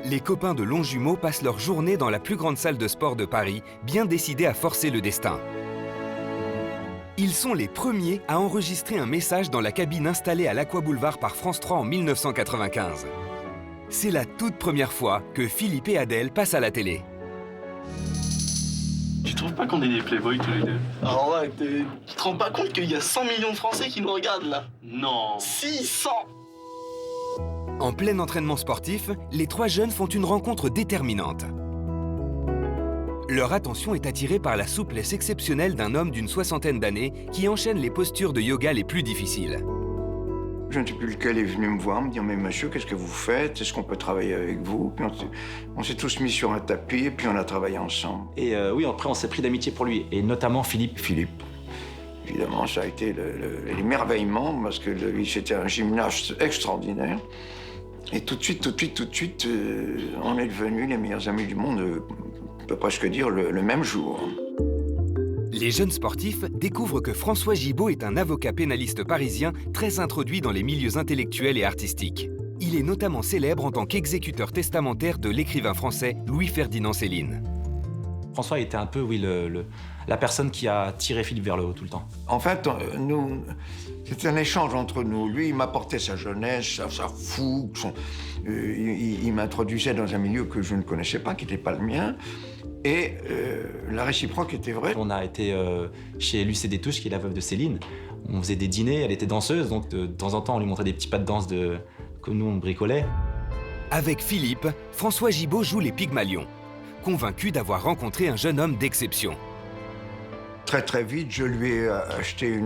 Les copains de Longjumeau passent leur journée dans la plus grande salle de sport de Paris, bien décidés à forcer le destin. Ils sont les premiers à enregistrer un message dans la cabine installée à l'Aqua Boulevard par France 3 en 1995. C'est la toute première fois que Philippe et Adèle passent à la télé. Tu trouves pas qu'on est des playboys tous les deux? Ah ouais, tu te rends pas compte qu'il y a 100 millions de Français qui nous regardent là? Non. 600. En plein entraînement sportif, les 3 jeunes font une rencontre déterminante. Leur attention est attirée par la souplesse exceptionnelle d'un homme d'une 60aine d'années qui enchaîne les postures de yoga les plus difficiles. Je ne sais plus lequel est venu me voir, me dire « Mais monsieur, qu'est-ce que vous faites? Est-ce qu'on peut travailler avec vous ?» Puis on s'est tous mis sur un tapis et puis on a travaillé ensemble. Et oui, après, on s'est pris d'amitié pour lui, et notamment Philippe. Philippe, évidemment, ça a été l'émerveillement parce que lui, c'était un gymnaste extraordinaire. Et tout de suite, on est devenus les meilleurs amis du monde, on peut presque dire le même jour. Les jeunes sportifs découvrent que François Gibault est un avocat pénaliste parisien très introduit dans les milieux intellectuels et artistiques. Il est notamment célèbre en tant qu'exécuteur testamentaire de l'écrivain français Louis-Ferdinand Céline. François était un peu, oui, la personne qui a tiré Philippe vers le haut tout le temps. En fait, c'était un échange entre nous. Lui, il m'apportait sa jeunesse, sa fougue, il m'introduisait dans un milieu que je ne connaissais pas, qui n'était pas le mien. Et la réciproque était vraie. On a été chez Lucie Détouche, qui est la veuve de Céline. On faisait des dîners, elle était danseuse, donc de temps en temps, on lui montrait des petits pas de danse que nous, on bricolait. Avec Philippe, François Gibault joue les Pygmalions, convaincu d'avoir rencontré un jeune homme d'exception. Très vite, je lui ai acheté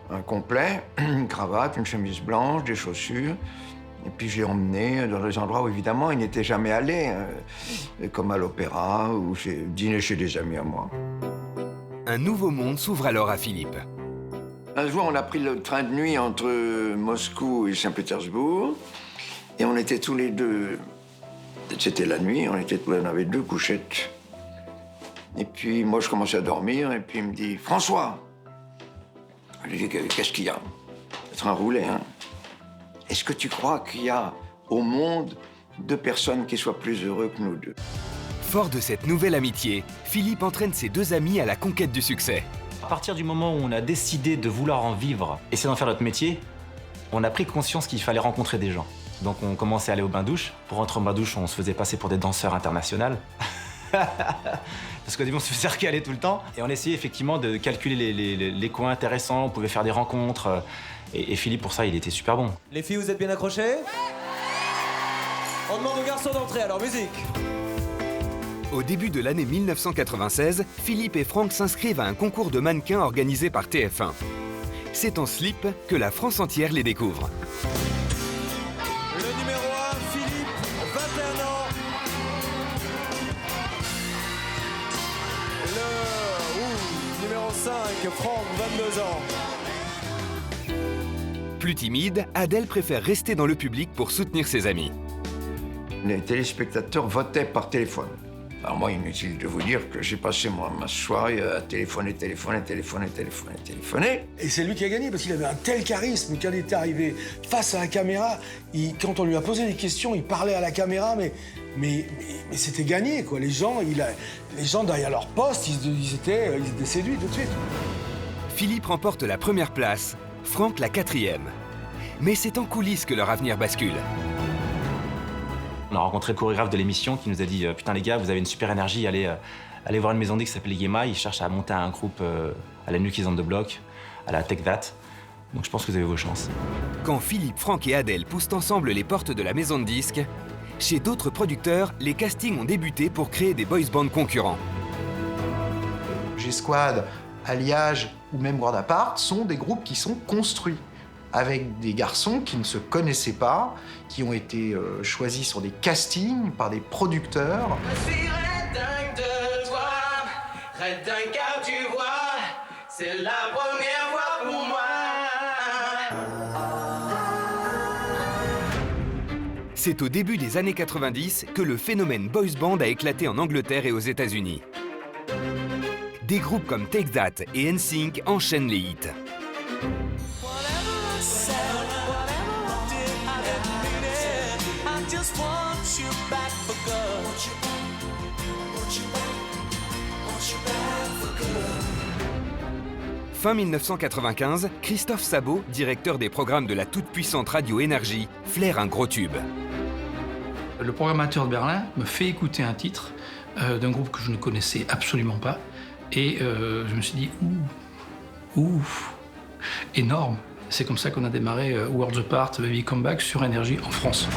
un complet, une cravate, une chemise blanche, des chaussures. Et puis je l'ai emmené dans des endroits où, évidemment, il n'était jamais allé, comme à l'opéra ou dîner chez des amis à moi. Un nouveau monde s'ouvre alors à Philippe. Un jour, on a pris le train de nuit entre Moscou et Saint-Pétersbourg. Et on était tous les deux... C'était la nuit, on avait 2 couchettes. Et puis, moi, je commençais à dormir, et puis il me dit « François !» Je lui dis « Qu'est-ce qu'il y a ?» Le train roulait, hein. « Est-ce que tu crois qu'il y a au monde 2 personnes qui soient plus heureux que nous 2 ?» Fort de cette nouvelle amitié, Philippe entraîne ses 2 amis à la conquête du succès. À partir du moment où on a décidé de vouloir en vivre, essayer d'en faire notre métier, on a pris conscience qu'il fallait rencontrer des gens. Donc on commençait à aller au bain-douche. Pour rentrer au bain-douche, on se faisait passer pour des danseurs internationaux. Parce qu'au début, on se faisait recaler tout le temps. Et on essayait effectivement de calculer les coins intéressants, on pouvait faire des rencontres. Et Philippe, pour ça, il était super bon. Les filles, vous êtes bien accrochées? On demande aux garçons d'entrer, alors musique. Au début de l'année 1996, Philippe et Franck s'inscrivent à un concours de mannequins organisé par TF1. C'est en slip que la France entière les découvre. Le numéro 1, Philippe, 21 ans. Le numéro 5, Franck, 22 ans. Plus timide, Adèle préfère rester dans le public pour soutenir ses amis. Les téléspectateurs votaient par téléphone. Alors moi, inutile de vous dire que j'ai passé ma soirée à téléphoner. Et c'est lui qui a gagné parce qu'il avait un tel charisme quand il était arrivé face à la caméra. Quand on lui a posé des questions, il parlait à la caméra, mais c'était gagné, quoi. Les gens derrière leur poste, ils étaient séduits tout de suite. Philippe remporte la première place, Franck la 4e. Mais c'est en coulisses que leur avenir bascule. On a rencontré le chorégraphe de l'émission qui nous a dit « Putain les gars, vous avez une super énergie, allez voir une maison D qui s'appelle Yema, ils cherchent à monter un groupe à la Nuke is on the Block, à la Take That. Donc je pense que vous avez vos chances. » Quand Philippe, Franck et Adèle poussent ensemble les portes de la maison de disques, chez d'autres producteurs, les castings ont débuté pour créer des boys bands concurrents. G-Squad, Alliage ou même Guardapart sont des groupes qui sont construits avec des garçons qui ne se connaissaient pas, qui ont été choisis sur des castings par des producteurs. Je suis dingue de toi, dingue car tu vois, c'est la première fois pour moi. C'est au début des années 90 que le phénomène boys band a éclaté en Angleterre et aux États-Unis. Des groupes comme Take That et NSYNC enchaînent les hits. Fin 1995, Christophe Sabot, directeur des programmes de la toute-puissante radio Énergie, flaire un gros tube. Le programmateur de Berlin me fait écouter un titre d'un groupe que je ne connaissais absolument pas. Et je me suis dit, énorme. C'est comme ça qu'on a démarré Worlds Apart, Baby Come Back sur Énergie en France.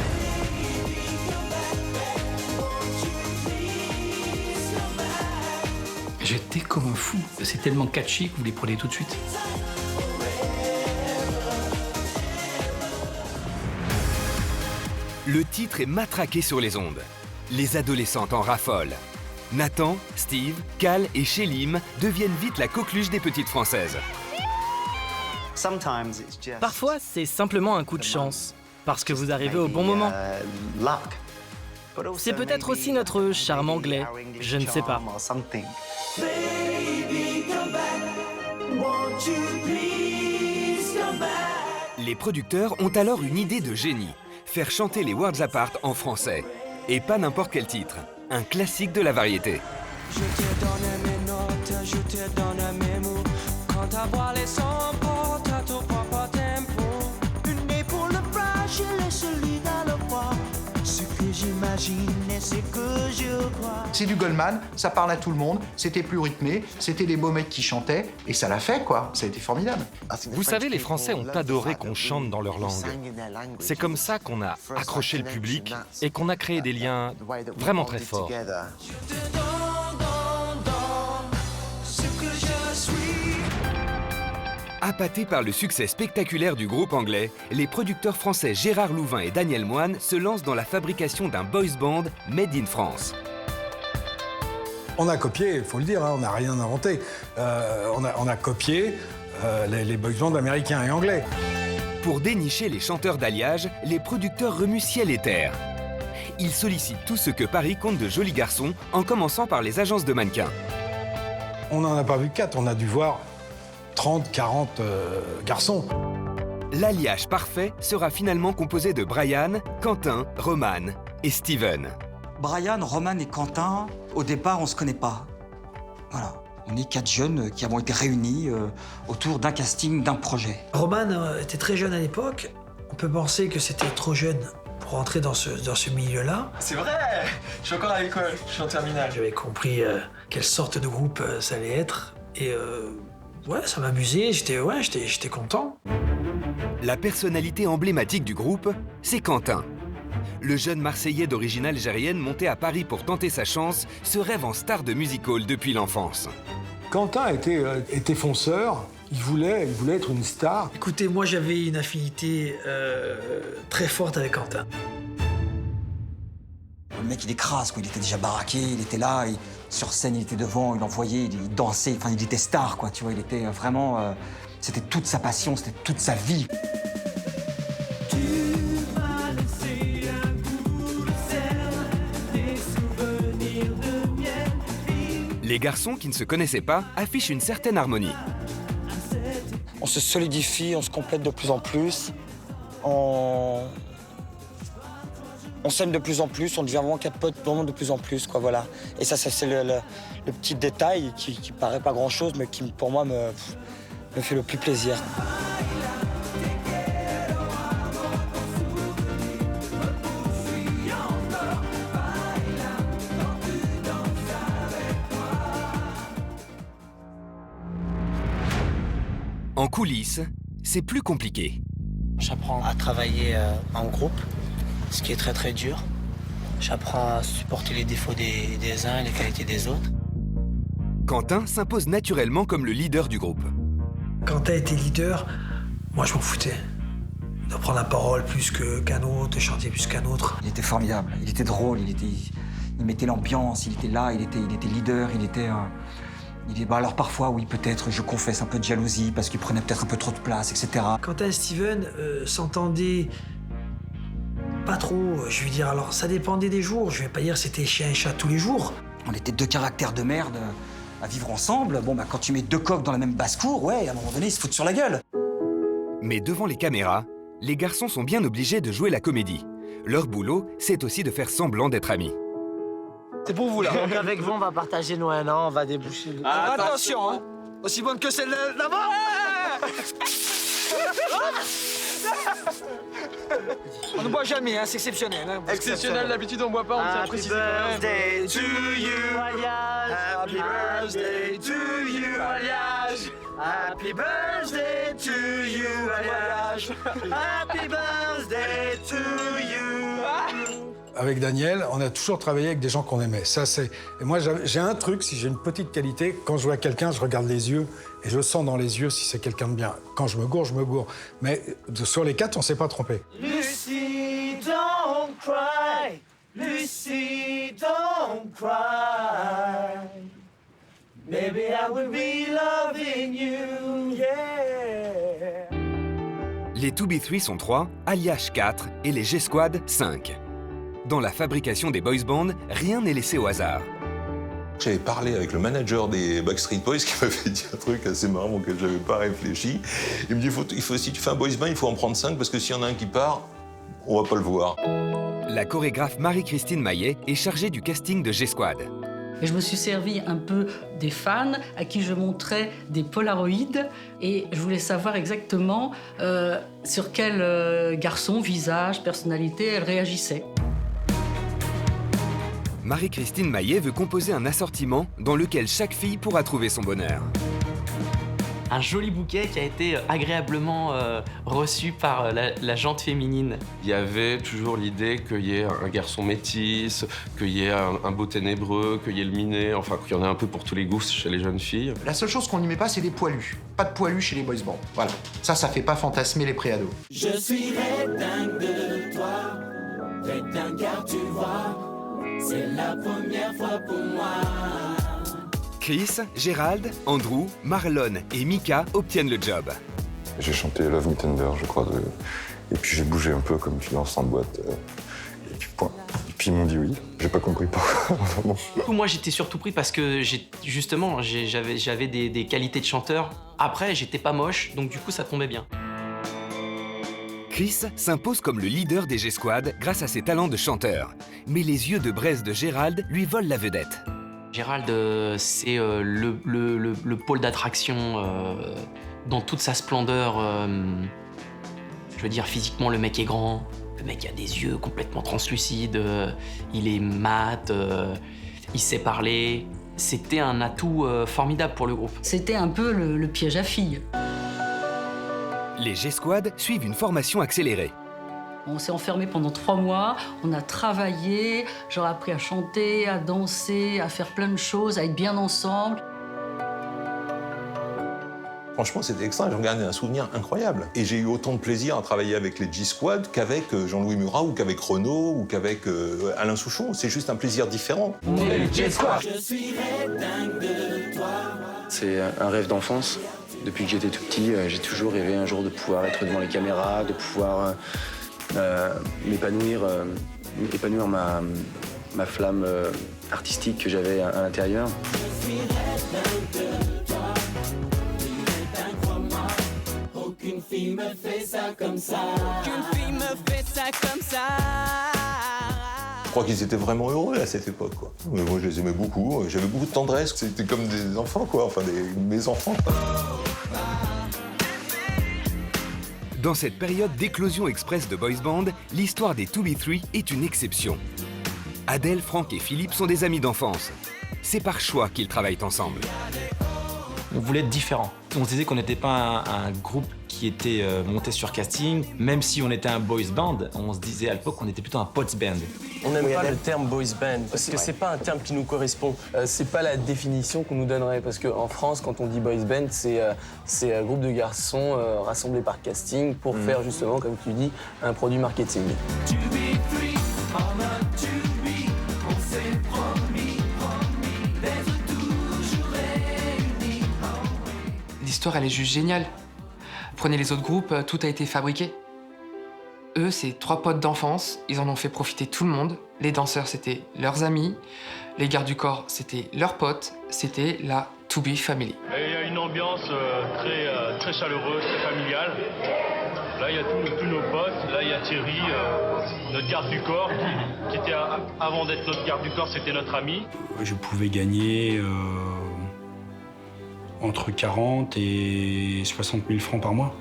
J'étais comme un fou. C'est tellement catchy que vous les prenez tout de suite. Le titre est matraqué sur les ondes. Les adolescentes en raffolent. Nathan, Steve, Cal et Chélim deviennent vite la coqueluche des petites Françaises. Parfois, c'est simplement un coup de chance, parce que vous arrivez au bon moment. C'est peut-être aussi notre charme anglais, je ne sais pas. Les producteurs ont alors une idée de génie. Faire chanter les Worlds Apart en français. Et pas n'importe quel titre. Un classique de la variété. Je te donne mes notes, je te donne mes mots. Quand ta voix les emporte à ton propre tempo. Une épaule fragile et celui à le voir. Ce que j'imagine et ce que je crois. C'est du Goldman, ça parle à tout le monde, c'était plus rythmé, c'était des beaux mecs qui chantaient, et ça l'a fait, quoi. Ça a été formidable. Vous savez, les Français ont adoré qu'on chante dans leur langue. C'est comme ça qu'on a accroché le public et qu'on a créé des liens vraiment très forts. Appâtés par le succès spectaculaire du groupe anglais, les producteurs français Gérard Louvain et Daniel Moine se lancent dans la fabrication d'un boys band made in France. On a copié, il faut le dire, hein, on n'a rien inventé. On a copié les boys bands américains et anglais. Pour dénicher les chanteurs d'alliage, les producteurs remuent ciel et terre. Ils sollicitent tout ce que Paris compte de jolis garçons, en commençant par les agences de mannequins. On n'en a pas vu 4, on a dû voir 30, 40 garçons. L'alliage parfait sera finalement composé de Brian, Quentin, Roman et Steven. Brian, Roman et Quentin, au départ, on se connaît pas. Voilà. On est 4 jeunes qui avons été réunis autour d'un casting, d'un projet. Roman était très jeune à l'époque. On peut penser que c'était trop jeune pour entrer dans ce milieu-là. C'est vrai. Je suis encore à l'école, je suis en terminale. J'avais compris quelle sorte de groupe ça allait être. Et ouais, ça m'amusait, j'étais content. La personnalité emblématique du groupe, c'est Quentin. Le jeune Marseillais d'origine algérienne monté à Paris pour tenter sa chance se rêve en star de music-hall depuis l'enfance. Quentin était fonceur, il voulait être une star. Écoutez, moi j'avais une affinité très forte avec Quentin. Le mec, il écrase, quoi. Il était déjà baraqué, il était là, sur scène, il était devant, il envoyait, il dansait, enfin, il était star, quoi, tu vois. Il était vraiment... c'était toute sa passion, c'était toute sa vie. Les garçons qui ne se connaissaient pas affichent une certaine harmonie. On se solidifie, on se complète de plus en plus. On s'aime de plus en plus, on devient vraiment 4 potes vraiment de plus en plus, quoi, voilà. Et ça c'est le petit détail qui paraît pas grand-chose, mais qui, pour moi, me fait le plus plaisir. En coulisses, c'est plus compliqué. J'apprends à travailler en groupe, ce qui est très très dur. J'apprends à supporter les défauts des uns et les qualités des autres. Quentin s'impose naturellement comme le leader du groupe. Quentin était leader, moi je m'en foutais. De prendre la parole plus qu'un autre, de chanter plus qu'un autre. Il était formidable, il était drôle, il mettait l'ambiance, il était là, il était leader, alors parfois, oui, peut-être, je confesse un peu de jalousie parce qu'il prenait peut-être un peu trop de place, etc. Quentin et Steven s'entendaient pas trop, je veux dire, alors ça dépendait des jours, je vais pas dire c'était chien et chat tous les jours. On était 2 caractères de merde à vivre ensemble. Bon, bah quand tu mets 2 coqs dans la même basse-cour, ouais, à un moment donné, ils se foutent sur la gueule. Mais devant les caméras, les garçons sont bien obligés de jouer la comédie. Leur boulot, c'est aussi de faire semblant d'être amis. C'est pour vous, là. Donc avec vous, on va partager nos 1 an, on va déboucher... Attention, hein. Aussi bonne que celle d'avant. On ne boit jamais, hein, c'est exceptionnel. Hein. Exceptionnel, d'habitude on boit pas, on tient à préciser quand même. Happy birthday to you, Happy birthday to you, Alliage. Happy birthday to you, Alliage. Happy birthday to you. avec Daniel, on a toujours travaillé avec des gens qu'on aimait. Ça, c'est... Et moi, j'ai un truc, si j'ai une petite qualité, quand je vois quelqu'un, je regarde les yeux et je sens dans les yeux si c'est quelqu'un de bien. Quand je me gourre, je me gourre. Mais sur les 4, on s'est pas trompé. Lucy, don't cry. Lucy, don't cry. Maybe I will be loving you, yeah. Les 2B3 sont 3, Alliage 4 et les G-Squad 5. Dans la fabrication des boys bands, rien n'est laissé au hasard. J'avais parlé avec le manager des Backstreet Boys qui m'avait dit un truc assez marrant auquel je n'avais pas réfléchi. Il me dit, si tu fais un boys band, il faut en prendre 5 parce que s'il y en a un qui part, on va pas le voir. La chorégraphe Marie-Christine Maillet est chargée du casting de G-Squad. Et je me suis servi un peu des fans à qui je montrais des polaroïdes et je voulais savoir exactement sur quel garçon, visage, personnalité elle réagissait. Marie-Christine Maillet veut composer un assortiment dans lequel chaque fille pourra trouver son bonheur. Un joli bouquet qui a été agréablement reçu par la jante féminine. Il y avait toujours l'idée qu'il y ait un garçon métis, qu'il y ait un beau ténébreux, qu'il y ait le minet, enfin qu'il y en ait un peu pour tous les goûts chez les jeunes filles. La seule chose qu'on n'y met pas, c'est des poilus. Pas de poilus chez les boys bands. Voilà. Ça fait pas fantasmer les préados. Je suis dingue de toi, dingue car tu vois, c'est la première fois pour moi. Chris, Gérald, Andrew, Marlon et Mika obtiennent le job. J'ai chanté Love Me Tender, je crois, et puis j'ai bougé un peu comme tu danses en boîte. Et puis point. Et puis ils m'ont dit oui. J'ai pas compris pourquoi. Moi, j'étais surtout pris parce que justement, j'avais des qualités de chanteur. Après, j'étais pas moche, donc du coup, ça tombait bien. Chris s'impose comme le leader des G-Squad grâce à ses talents de chanteur. Mais les yeux de braise de Gérald lui volent la vedette. Gérald, c'est le pôle d'attraction dans toute sa splendeur. Je veux dire, physiquement, le mec est grand, le mec a des yeux complètement translucides, il est mat, il sait parler. C'était un atout formidable pour le groupe. C'était un peu le piège à filles. Les G-Squad suivent une formation accélérée. On s'est enfermés pendant 3 mois, on a travaillé, j'aurais appris à chanter, à danser, à faire plein de choses, à être bien ensemble. Franchement, c'était extra. J'en gardais un souvenir incroyable. Et j'ai eu autant de plaisir à travailler avec les G-Squad qu'avec Jean-Louis Murat ou qu'avec Renaud ou qu'avec Alain Souchon. C'est juste un plaisir différent. On est les G-Squad. Je suis dingue de toi. C'est un rêve d'enfance. Depuis que j'étais tout petit, j'ai toujours rêvé un jour de pouvoir être devant les caméras, de pouvoir épanouir ma flamme artistique que j'avais à l'intérieur. Aucune fille me fait ça comme ça. Aucune fille me fait ça comme ça. Je crois qu'ils étaient vraiment heureux à cette époque, quoi. Mais moi, je les aimais beaucoup. J'avais beaucoup de tendresse. C'était comme des enfants, quoi. Enfin, mes enfants. Dans cette période d'éclosion express de boys band, l'histoire des 2B3 est une exception. Adèle, Franck et Philippe sont des amis d'enfance. C'est par choix qu'ils travaillent ensemble. On voulait être différents. On se disait qu'on n'était pas un groupe qui était monté sur casting. Même si on était un boys band, on se disait à l'époque qu'on était plutôt un pots band. On n'aime pas le terme boys band parce que c'est pas un terme qui nous correspond. C'est pas la définition qu'on nous donnerait parce qu'en France, quand on dit boys band, c'est un groupe de garçons rassemblés par casting pour faire justement, comme tu dis, un produit marketing. L'histoire, elle est juste géniale. Prenez les autres groupes, tout a été fabriqué. Eux, c'est 3 potes d'enfance, ils en ont fait profiter tout le monde. Les danseurs, c'était leurs amis. Les gardes du corps, c'était leurs potes. C'était la 2B Family. Il y a une ambiance très chaleureuse, très familiale. Là, il y a tous nos potes. Là, il y a Thierry, notre garde du corps, qui était, avant d'être notre garde du corps, c'était notre ami. Je pouvais gagner entre 40 et 60 000 francs par mois.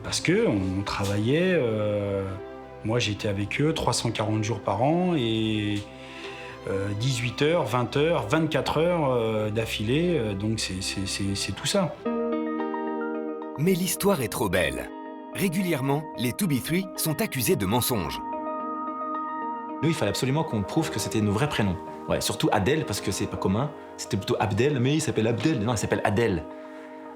Parce qu'on travaillait, moi j'étais avec eux 340 jours par an et 18 heures, 20 heures, 24 heures d'affilée, donc c'est tout ça. Mais l'histoire est trop belle. Régulièrement, les 2B3 sont accusés de mensonges. Nous, il fallait absolument qu'on prouve que c'était nos vrais prénoms. Ouais, surtout Adèle, parce que c'est pas commun. C'était plutôt Abdel, mais il s'appelle Abdel. Non, il s'appelle Adèle.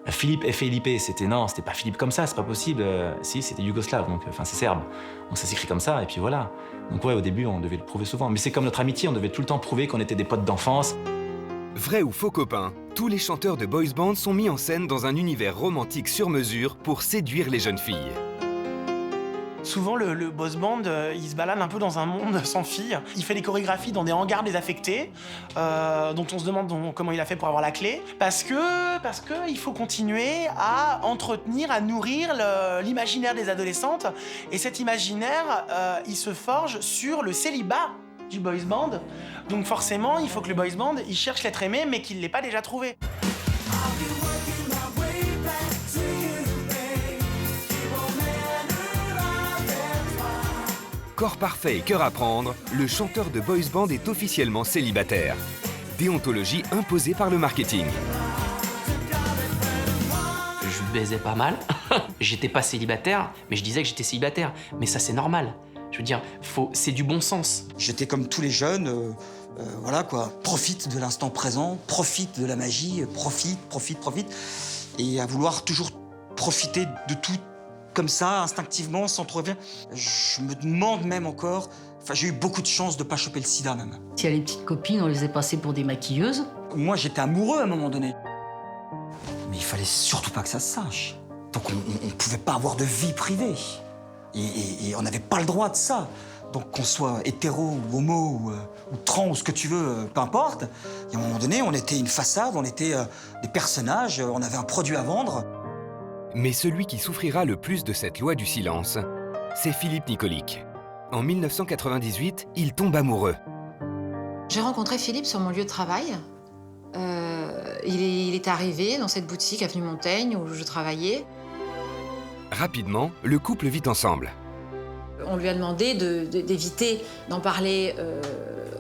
Philippe et Felipe, c'était pas Philippe comme ça, c'est pas possible. Si, c'était yougoslave, donc enfin c'est serbe. Donc ça s'écrit comme ça, et puis voilà. Donc ouais, au début, on devait le prouver souvent. Mais c'est comme notre amitié, on devait tout le temps prouver qu'on était des potes d'enfance. Vrai ou faux copain, tous les chanteurs de boys band sont mis en scène dans un univers romantique sur mesure pour séduire les jeunes filles. Souvent, le boys band, il se balade un peu dans un monde sans filles. Il fait des chorégraphies dans des hangars désaffectés, dont on se demande comment il a fait pour avoir la clé. Parce que il faut continuer à entretenir, à nourrir l'imaginaire des adolescentes. Et cet imaginaire, il se forge sur le célibat du boys band. Donc forcément, il faut que le boys band, il cherche l'être aimé, mais qu'il ne l'ait pas déjà trouvé. Corps parfait et cœur à prendre, le chanteur de boys band est officiellement célibataire. Déontologie imposée par le marketing. Je baisais pas mal. J'étais pas célibataire, mais je disais que j'étais célibataire. Mais ça, c'est normal. Je veux dire, c'est du bon sens. J'étais comme tous les jeunes, voilà quoi. Profite de l'instant présent, profite de la magie, profite. Et à vouloir toujours profiter de tout comme ça, instinctivement, sans trop bien. Je me demande même encore... Enfin, j'ai eu beaucoup de chance de pas choper le sida, même. S'il y a les petites copines, on les a passées pour des maquilleuses. Moi, j'étais amoureux à un moment donné. Mais il fallait surtout pas que ça se sache. Donc on pouvait pas avoir de vie privée. Et on n'avait pas le droit de ça. Donc qu'on soit hétéro ou homo ou trans ou ce que tu veux, peu importe. Et à un moment donné, on était une façade, on était des personnages, on avait un produit à vendre. Mais celui qui souffrira le plus de cette loi du silence, c'est Philippe Nicolic. En 1998, il tombe amoureux. J'ai rencontré Philippe sur mon lieu de travail. Il est arrivé dans cette boutique avenue Montaigne où je travaillais. Rapidement, le couple vit ensemble. On lui a demandé d'éviter d'en parler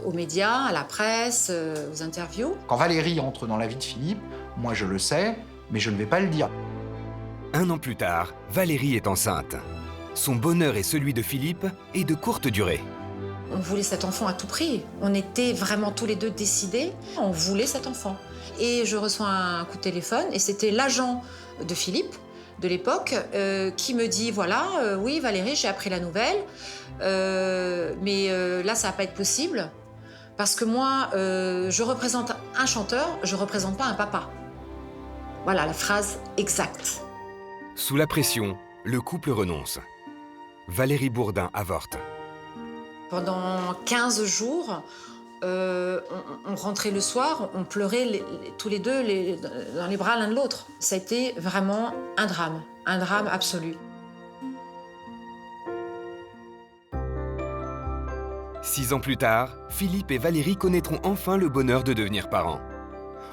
aux médias, à la presse, aux interviews. Quand Valérie entre dans la vie de Philippe, moi je le sais, mais je ne vais pas le dire. 1 an plus tard, Valérie est enceinte. Son bonheur et celui de Philippe est de courte durée. On voulait cet enfant à tout prix. On était vraiment tous les deux décidés. On voulait cet enfant. Et je reçois un coup de téléphone et c'était l'agent de Philippe de l'époque qui me dit voilà, oui Valérie, j'ai appris la nouvelle, mais là ça va pas être possible parce que moi je représente un chanteur, je représente pas un papa. Voilà la phrase exacte. Sous la pression, le couple renonce. Valérie Bourdin avorte. Pendant 15 jours, on rentrait le soir, on pleurait tous les deux dans les bras l'un de l'autre. Ça a été vraiment un drame absolu. 6 ans plus tard, Philippe et Valérie connaîtront enfin le bonheur de devenir parents.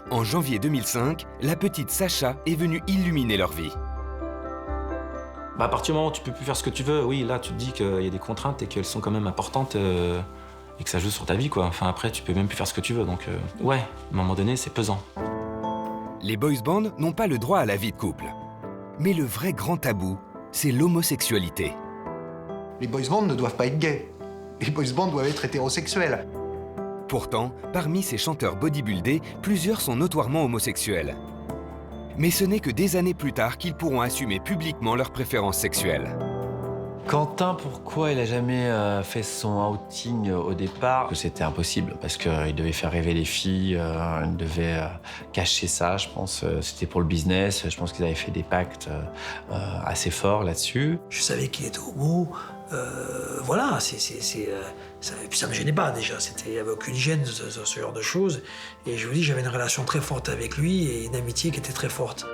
En janvier 2005, la petite Sacha est venue illuminer leur vie. À partir du moment où tu peux plus faire ce que tu veux, oui, là tu te dis qu'il y a des contraintes et qu'elles sont quand même importantes et que ça joue sur ta vie, quoi. Enfin après, tu peux même plus faire ce que tu veux, donc ouais, à un moment donné, c'est pesant. Les boys bands n'ont pas le droit à la vie de couple. Mais le vrai grand tabou, c'est l'homosexualité. Les boys bands ne doivent pas être gays. Les boys bands doivent être hétérosexuels. Pourtant, parmi ces chanteurs bodybuildés, plusieurs sont notoirement homosexuels. Mais ce n'est que des années plus tard qu'ils pourront assumer publiquement leurs préférences sexuelles. Quentin, pourquoi il a jamais fait son outing au départ? C'était impossible, parce qu'il devait faire rêver les filles, il devait cacher ça, je pense. C'était pour le business, je pense qu'ils avaient fait des pactes assez forts là-dessus. Je savais qu'il était homo, voilà, puis ça me gênait pas déjà, il n'y avait aucune gêne sur ce genre de choses. Et je vous dis, j'avais une relation très forte avec lui et une amitié qui était très forte.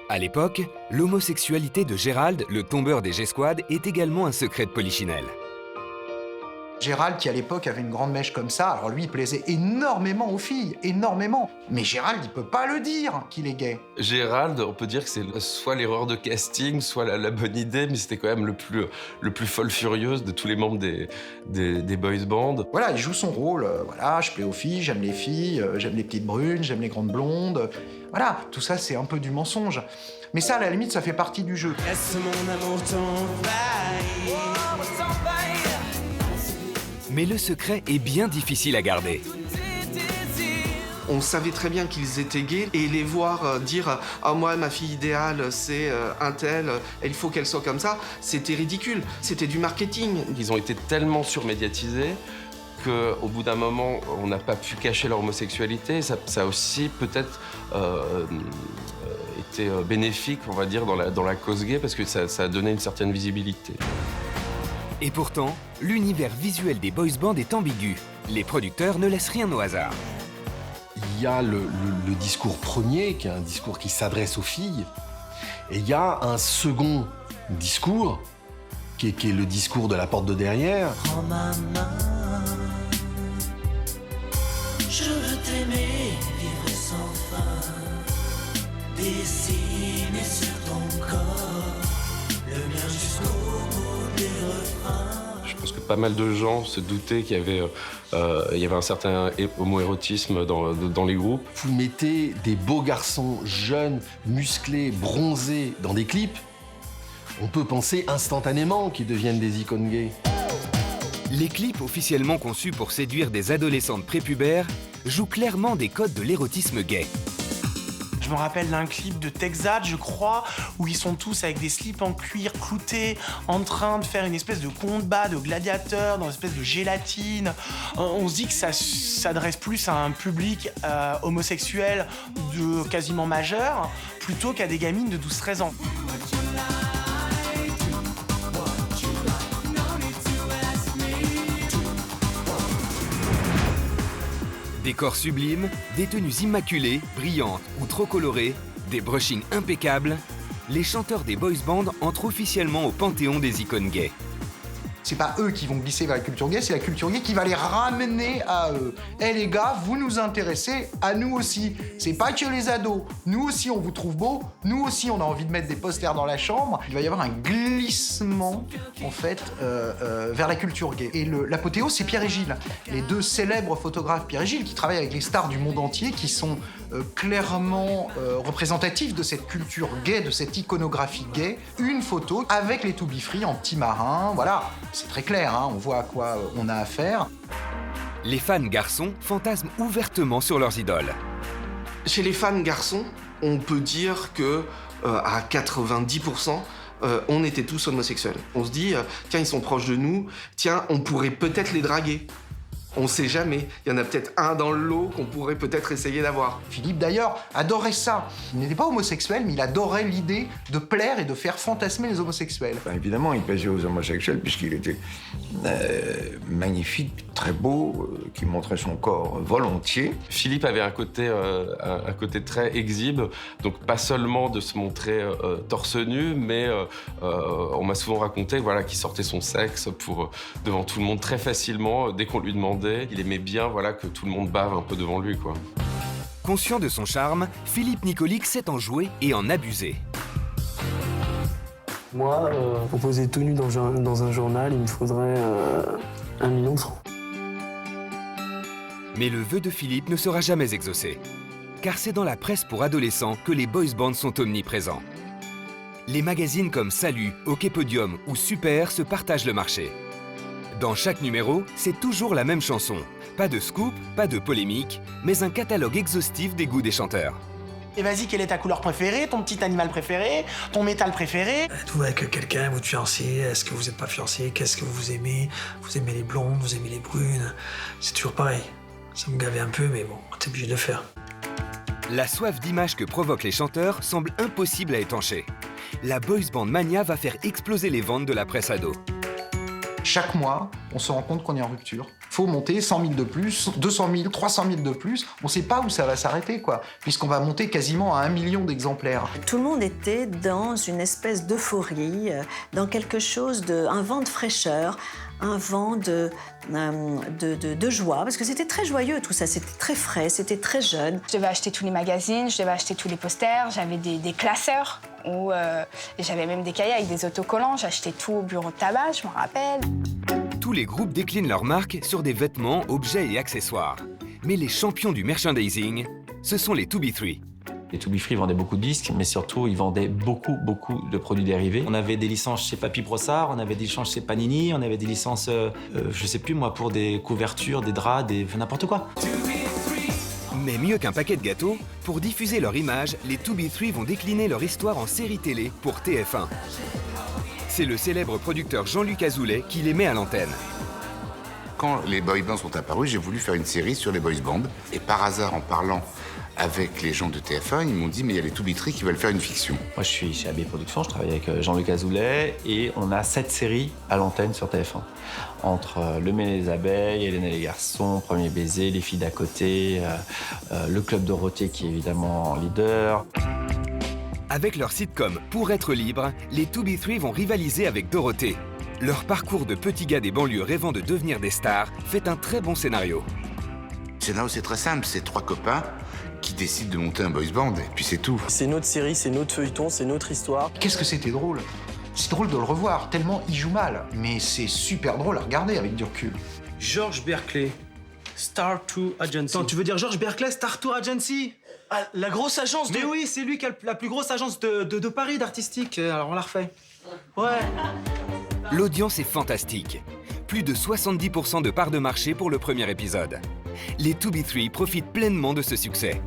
À l'époque, l'homosexualité de Gérald, le tombeur des G-Squad, est également un secret de Polichinelle. Gérald, qui à l'époque avait une grande mèche comme ça, alors lui, il plaisait énormément aux filles, énormément. Mais Gérald, il peut pas le dire qu'il est gay. Gérald, on peut dire que c'est soit l'erreur de casting, soit la bonne idée, mais c'était quand même le plus folle furieuse de tous les membres des boys bands. Voilà, il joue son rôle. Voilà, je plais aux filles, j'aime les petites brunes, j'aime les grandes blondes. Voilà, tout ça, c'est un peu du mensonge. Mais ça, à la limite, ça fait partie du jeu. Laisse mon amour t'envahir. Mais le secret est bien difficile à garder. On savait très bien qu'ils étaient gays et les voir dire « Ah, moi, ma fille idéale, c'est un tel, et il faut qu'elle soit comme ça », c'était ridicule. C'était du marketing. Ils ont été tellement surmédiatisés qu'au bout d'un moment, on n'a pas pu cacher leur homosexualité. Ça a aussi peut-être été bénéfique, on va dire, dans la cause gay, parce que ça a donné une certaine visibilité. Et pourtant, l'univers visuel des boys bands est ambigu. Les producteurs ne laissent rien au hasard. Il y a le discours premier, qui est un discours qui s'adresse aux filles, et il y a un second discours, qui est le discours de la porte de derrière. Prends ma main, je veux t'aimer, vivre sans fin, dessiner sur ton corps, le mien jusqu'au bout des refrains. Je pense que pas mal de gens se doutaient qu'il y avait un certain homoérotisme dans les groupes. Vous mettez des beaux garçons jeunes, musclés, bronzés dans des clips, on peut penser instantanément qu'ils deviennent des icônes gays. Les clips officiellement conçus pour séduire des adolescentes prépubères jouent clairement des codes de l'érotisme gay. Je me rappelle d'un clip de Texas, je crois, où ils sont tous avec des slips en cuir cloutés, en train de faire une espèce de combat de gladiateurs dans une espèce de gélatine. On se dit que ça s'adresse plus à un public homosexuel de quasiment majeur, plutôt qu'à des gamines de 12-13 ans. Des corps sublimes, des tenues immaculées, brillantes ou trop colorées, des brushings impeccables, les chanteurs des boys bands entrent officiellement au panthéon des icônes gays. C'est pas eux qui vont glisser vers la culture gay, c'est la culture gay qui va les ramener à eux. Eh les gars, vous nous intéressez à nous aussi. C'est pas que les ados. Nous aussi, on vous trouve beau. Nous aussi, on a envie de mettre des posters dans la chambre. Il va y avoir un glissement, en fait, vers la culture gay. Et l'apothéose, c'est Pierre et Gilles. Les deux célèbres photographes, Pierre et Gilles, qui travaillent avec les stars du monde entier, qui sont clairement représentatifs de cette culture gay, de cette iconographie gay. Une photo avec les To Be Free en petit marin, voilà. C'est très clair, hein, on voit à quoi on a affaire. Les fans garçons fantasment ouvertement sur leurs idoles. Chez les fans garçons, on peut dire que à 90%, on était tous homosexuels. On se dit, tiens, ils sont proches de nous, tiens, on pourrait peut-être les draguer. On sait jamais. Il y en a peut-être un dans le lot qu'on pourrait peut-être essayer d'avoir. Philippe, d'ailleurs, adorait ça. Il n'était pas homosexuel, mais il adorait l'idée de plaire et de faire fantasmer les homosexuels. Ben, évidemment, il plaisait aux homosexuels puisqu'il était magnifique, très beau, qui montrait son corps volontiers. Philippe avait un côté très exhibe, donc pas seulement de se montrer torse nu, mais on m'a souvent raconté voilà, qu'il sortait son sexe devant tout le monde très facilement dès qu'on lui demandait. Il aimait bien voilà, que tout le monde bave un peu devant lui, quoi. Conscient de son charme, Philippe Nicolic sait en jouer et en abuser. Moi, pour poser tout nu dans un journal, il me faudrait 1 million de francs. Mais le vœu de Philippe ne sera jamais exaucé. Car c'est dans la presse pour adolescents que les boys bands sont omniprésents. Les magazines comme Salut, Hockey Podium ou Super se partagent le marché. Dans chaque numéro, c'est toujours la même chanson. Pas de scoop, pas de polémique, mais un catalogue exhaustif des goûts des chanteurs. Et vas-y, quelle est ta couleur préférée, ton petit animal préféré, ton métal préféré? Êtes-vous avec quelqu'un, votre fiancé? Est-ce que vous n'êtes pas fiancé? Qu'est-ce que vous aimez? Vous aimez les blondes, vous aimez les brunes? C'est toujours pareil. Ça me gavait un peu, mais bon, t'es obligé de le faire. La soif d'image que provoquent les chanteurs semble impossible à étancher. La boys band mania va faire exploser les ventes de la presse ado. Chaque mois, on se rend compte qu'on est en rupture. Faut monter 100 000 de plus, 200 000, 300 000 de plus. On sait pas où ça va s'arrêter, quoi, puisqu'on va monter quasiment à 1 million d'exemplaires. Tout le monde était dans une espèce d'euphorie, dans quelque chose un vent de fraîcheur, un vent de joie, parce que c'était très joyeux tout ça, c'était très frais, c'était très jeune. Je devais acheter tous les magazines, je devais acheter tous les posters, j'avais des classeurs, où j'avais même des cahiers avec des autocollants, j'achetais tout au bureau de tabac, je m'en rappelle. Tous les groupes déclinent leurs marques sur des vêtements, objets et accessoires. Mais les champions du merchandising, ce sont les To Be Free. Les To Be Free vendaient beaucoup de disques, mais surtout, ils vendaient beaucoup de produits dérivés. On avait des licences chez Papy Brossard, on avait des licences chez Panini, on avait des licences, je sais plus moi, pour des couvertures, des draps, n'importe quoi. Mais mieux qu'un paquet de gâteaux, pour diffuser leur image, les To Be Free vont décliner leur histoire en série télé pour TF1. C'est le célèbre producteur Jean-Luc Azoulay qui les met à l'antenne. Quand les boy bands sont apparus, j'ai voulu faire une série sur les boys bands. Et par hasard, en parlant avec les gens de TF1, ils m'ont dit « mais il y a les To Be Free qui veulent faire une fiction ». Moi, je suis chez AB Productions, je travaille avec Jean-Luc Azoulay, et on a 7 séries à l'antenne sur TF1. Entre Le Mets les abeilles, Hélène et les garçons, Premier baiser, Les filles d'à côté, le Club Dorothée qui est évidemment leader. Avec leur sitcom Pour être libre, les To Be Free vont rivaliser avec Dorothée. Leur parcours de petits gars des banlieues rêvant de devenir des stars fait un très bon scénario. Le scénario, c'est très simple, c'est 3 copains qui décident de monter un boys band, et puis c'est tout. C'est notre série, c'est notre feuilleton, c'est notre histoire. Qu'est-ce que c'était drôle. C'est drôle de le revoir, tellement il joue mal. Mais c'est super drôle à regarder avec du recul. George Berkeley, Star 2 Agency. Attends, tu veux dire George Berkeley, Star 2 Agency? Ah, la grosse agence de... Mais oui, c'est lui qui a la plus grosse agence de Paris d'artistique. Alors on la refait. Ouais. L'audience est fantastique. Plus de 70% de part de marché pour le premier épisode. Les To Be Free profitent pleinement de ce succès.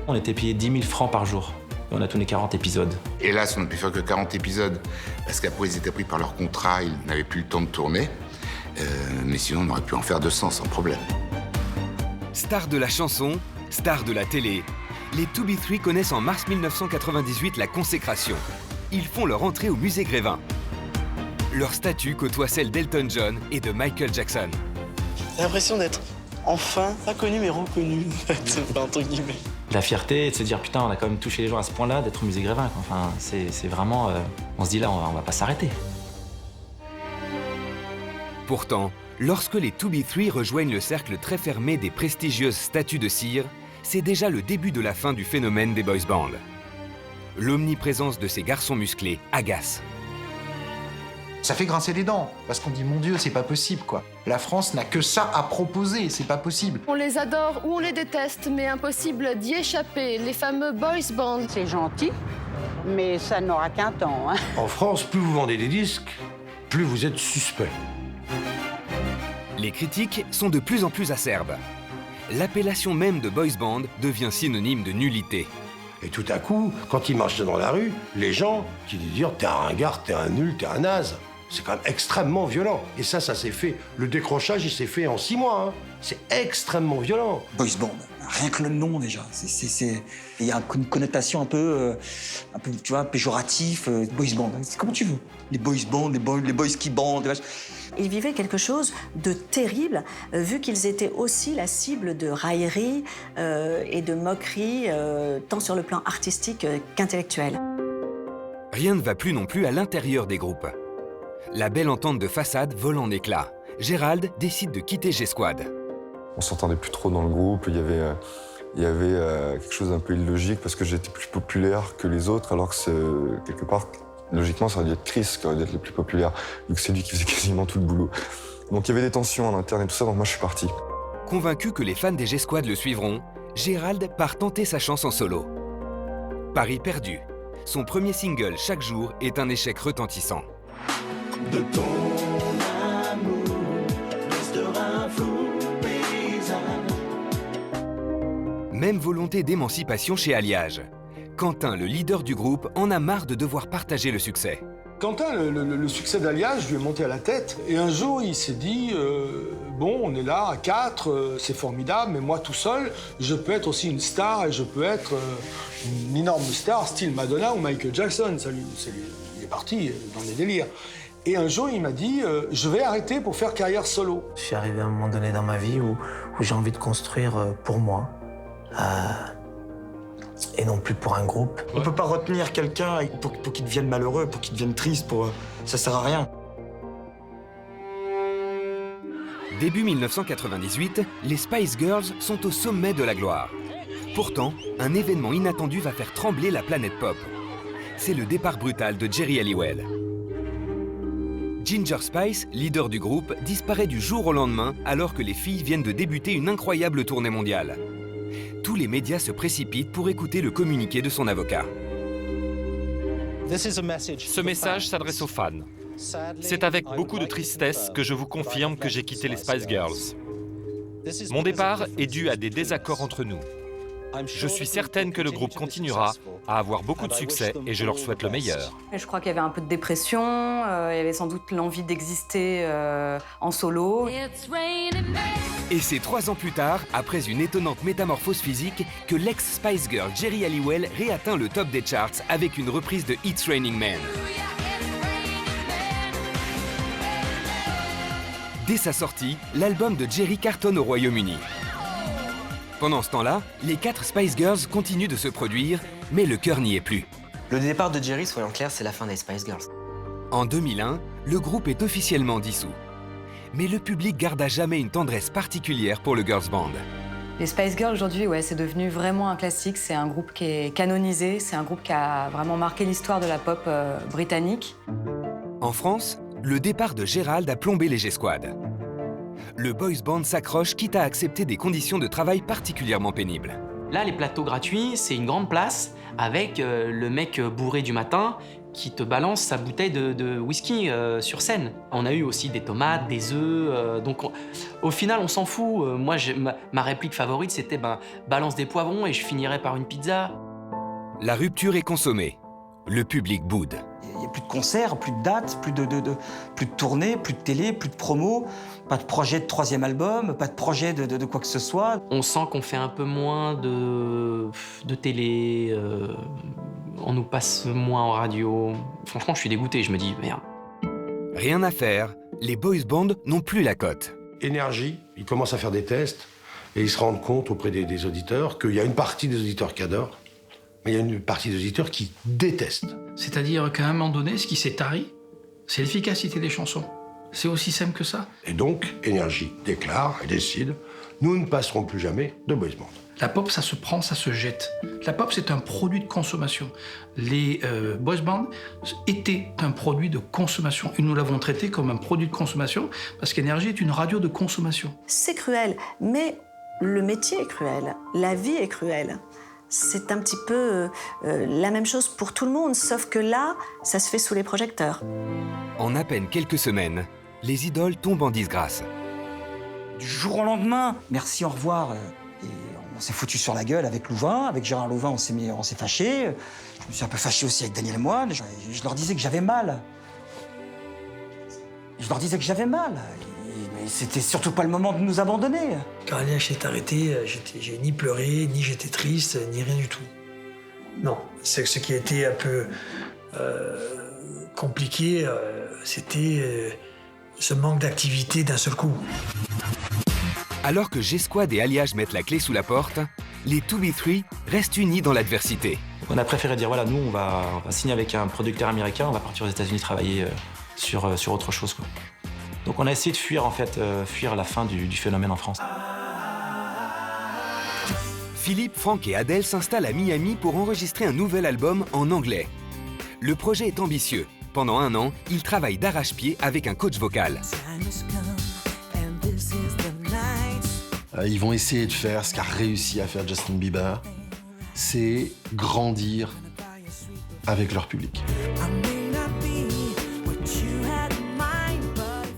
On était payé 10 000 francs par jour. Et on a tourné 40 épisodes. Hélas, on n'a pu faire que 40 épisodes, parce qu'après, ils étaient pris par leur contrat, ils n'avaient plus le temps de tourner. Mais sinon, on aurait pu en faire 200 sans problème. Stars de la chanson, stars de la télé, les To Be Free connaissent en mars 1998 la consécration. Ils font leur entrée au musée Grévin. Leur statue côtoie celle d'Elton John et de Michael Jackson. J'ai l'impression d'être enfin, pas connu mais reconnu, entre guillemets. La fierté et de se dire putain, on a quand même touché les gens à ce point-là, d'être au musée Grévin. Enfin, c'est vraiment... on se dit là, on va pas s'arrêter. Pourtant, lorsque les To Be Free rejoignent le cercle très fermé des prestigieuses statues de cire, c'est déjà le début de la fin du phénomène des boys bands. L'omniprésence de ces garçons musclés agace. Ça fait grincer les dents, parce qu'on dit mon Dieu, c'est pas possible quoi. La France n'a que ça à proposer, c'est pas possible. On les adore ou on les déteste, mais impossible d'y échapper, les fameux boys bands. C'est gentil, mais ça n'aura qu'un temps. Hein. En France, plus vous vendez des disques, plus vous êtes suspect. Les critiques sont de plus en plus acerbes. L'appellation même de boys band devient synonyme de nullité. Et tout à coup, quand ils marchaient dans la rue, les gens qui disaient « t'es un ringard, t'es un nul, t'es un naze ». C'est quand même extrêmement violent. Et ça s'est fait. Le décrochage, il s'est fait en 6 mois. Hein. C'est extrêmement violent. Boys band, rien que le nom déjà. Il y a une connotation un peu tu vois, péjoratif. Boys band, c'est comme tu veux. Les boys band, les boys qui bandent. Ils vivaient quelque chose de terrible, vu qu'ils étaient aussi la cible de railleries et de moqueries, tant sur le plan artistique qu'intellectuel. Rien ne va plus non plus à l'intérieur des groupes. La belle entente de façade vole en éclats. Gérald décide de quitter G-Squad. On s'entendait plus trop dans le groupe, il y avait quelque chose d'un peu illogique parce que j'étais plus populaire que les autres, alors que quelque part, logiquement, ça aurait dû être Chris qui aurait dû être le plus populaire, vu que c'est lui qui faisait quasiment tout le boulot. Donc il y avait des tensions en interne et tout ça, donc moi je suis parti. Convaincu que les fans des G-Squad le suivront, Gérald part tenter sa chance en solo. Pari perdu. Son premier single, Chaque jour, est un échec retentissant. De ton amour restera un flou paysage. Même volonté d'émancipation chez Alliage. Quentin, le leader du groupe, en a marre de devoir partager le succès. Quentin, le succès d'Alliage lui est monté à la tête. Et un jour, il s'est dit bon, on est là à 4, c'est formidable, mais moi tout seul, je peux être aussi une star et je peux être une énorme star, style Madonna ou Michael Jackson. Il est parti dans les délires. Et un jour, il m'a dit je vais arrêter pour faire carrière solo. Je suis arrivé à un moment donné dans ma vie où j'ai envie de construire pour moi. Et non plus pour un groupe. On peut pas retenir quelqu'un pour qu'il devienne malheureux, pour qu'il devienne triste, ça sert à rien. Début 1998, les Spice Girls sont au sommet de la gloire. Pourtant, un événement inattendu va faire trembler la planète pop. C'est le départ brutal de Geri Halliwell. Ginger Spice, leader du groupe, disparaît du jour au lendemain alors que les filles viennent de débuter une incroyable tournée mondiale. tous les médias se précipitent pour écouter le communiqué de son avocat. Ce message s'adresse aux fans. C'est avec beaucoup de tristesse que je vous confirme que j'ai quitté les Spice Girls. Mon départ est dû à des désaccords entre nous. Je suis certaine que le groupe continuera à avoir beaucoup de succès et je leur souhaite le meilleur. Et je crois qu'il y avait un peu de dépression, il y avait sans doute l'envie d'exister en solo. Et c'est 3 ans plus tard, après une étonnante métamorphose physique, que l'ex-Spice Girl Jerry Halliwell réatteint le top des charts avec une reprise de It's Raining Men. Dès sa sortie, l'album de Jerry cartonne au Royaume-Uni. Pendant ce temps-là, les 4 Spice Girls continuent de se produire, mais le cœur n'y est plus. Le départ de Jerry, soyons clairs, c'est la fin des Spice Girls. En 2001, le groupe est officiellement dissous. Mais le public garde à jamais une tendresse particulière pour le girls band. Les Spice Girls aujourd'hui, ouais, c'est devenu vraiment un classique. C'est un groupe qui est canonisé, c'est un groupe qui a vraiment marqué l'histoire de la pop britannique. En France, le départ de Gérald a plombé les G-Squad. Le boys band s'accroche quitte à accepter des conditions de travail particulièrement pénibles. Là, les plateaux gratuits, c'est une grande place avec le mec bourré du matin qui te balance sa bouteille de whisky sur scène. On a eu aussi des tomates, des œufs, au final, on s'en fout. Moi, ma réplique favorite, c'était balance des poivrons et je finirai par une pizza. La rupture est consommée. Le public boude. Il n'y a plus de concerts, plus de dates, plus de tournées, plus de télé, plus de promos, pas de projet de 3e album, pas de projet de quoi que ce soit. On sent qu'on fait un peu moins de télé, on nous passe moins en radio. Franchement, je suis dégoûté, je me dis merde. Rien à faire, les boys bands n'ont plus la cote. Énergie, ils commencent à faire des tests et ils se rendent compte auprès des auditeurs qu'il y a une partie des auditeurs qui adorent, mais il y a une partie des auditeurs qui détestent. C'est-à-dire qu'à un moment donné, ce qui s'est tari, c'est l'efficacité des chansons. C'est aussi simple que ça. Et donc, Énergie déclare et décide, nous ne passerons plus jamais de boys band. La pop, ça se prend, ça se jette. La pop, c'est un produit de consommation. Les boys bands étaient un produit de consommation. Et nous l'avons traité comme un produit de consommation parce qu'Énergie est une radio de consommation. C'est cruel, mais le métier est cruel, la vie est cruelle. C'est un petit peu la même chose pour tout le monde, sauf que là, ça se fait sous les projecteurs. En à peine quelques semaines, les idoles tombent en disgrâce. Du jour au lendemain, merci, au revoir. Et on s'est foutu sur la gueule avec Louvain, avec Gérard Louvain, on s'est fâché. Je me suis un peu fâché aussi avec Daniel Moine. Je leur disais que j'avais mal. Je leur disais que j'avais mal. Mais c'était surtout pas le moment de nous abandonner. Quand Aliage s'est arrêté, j'ai ni pleuré, ni j'étais triste, ni rien du tout. Non, c'est ce qui a été un peu compliqué, c'était ce manque d'activité d'un seul coup. Alors que G-Squad et Alliage mettent la clé sous la porte, les 2B3 restent unis dans l'adversité. On a préféré dire, voilà, nous, on va signer avec un producteur américain, on va partir aux États-Unis travailler sur autre chose, quoi. Donc on a essayé de fuir, en fait, fuir la fin du phénomène en France. Philippe, Franck et Adèle s'installent à Miami pour enregistrer un nouvel album en anglais. Le projet est ambitieux. Pendant 1 an, ils travaillent d'arrache-pied avec un coach vocal. Ils vont essayer de faire ce qu'a réussi à faire Justin Bieber, c'est grandir avec leur public.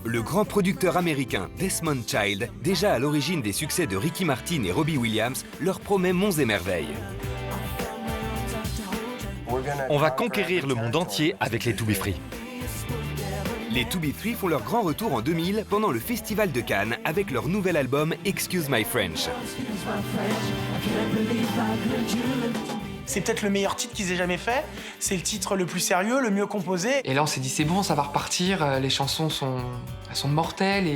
Le grand producteur américain Desmond Child, déjà à l'origine des succès de Ricky Martin et Robbie Williams, leur promet monts et merveilles. On va conquérir le monde entier avec les 2B3. Les 2B3 font leur grand retour en 2000 pendant le Festival de Cannes avec leur nouvel album Excuse My French. C'est peut-être le meilleur titre qu'ils aient jamais fait. C'est le titre le plus sérieux, le mieux composé. Et là, on s'est dit, c'est bon, ça va repartir. Les chansons sont mortelles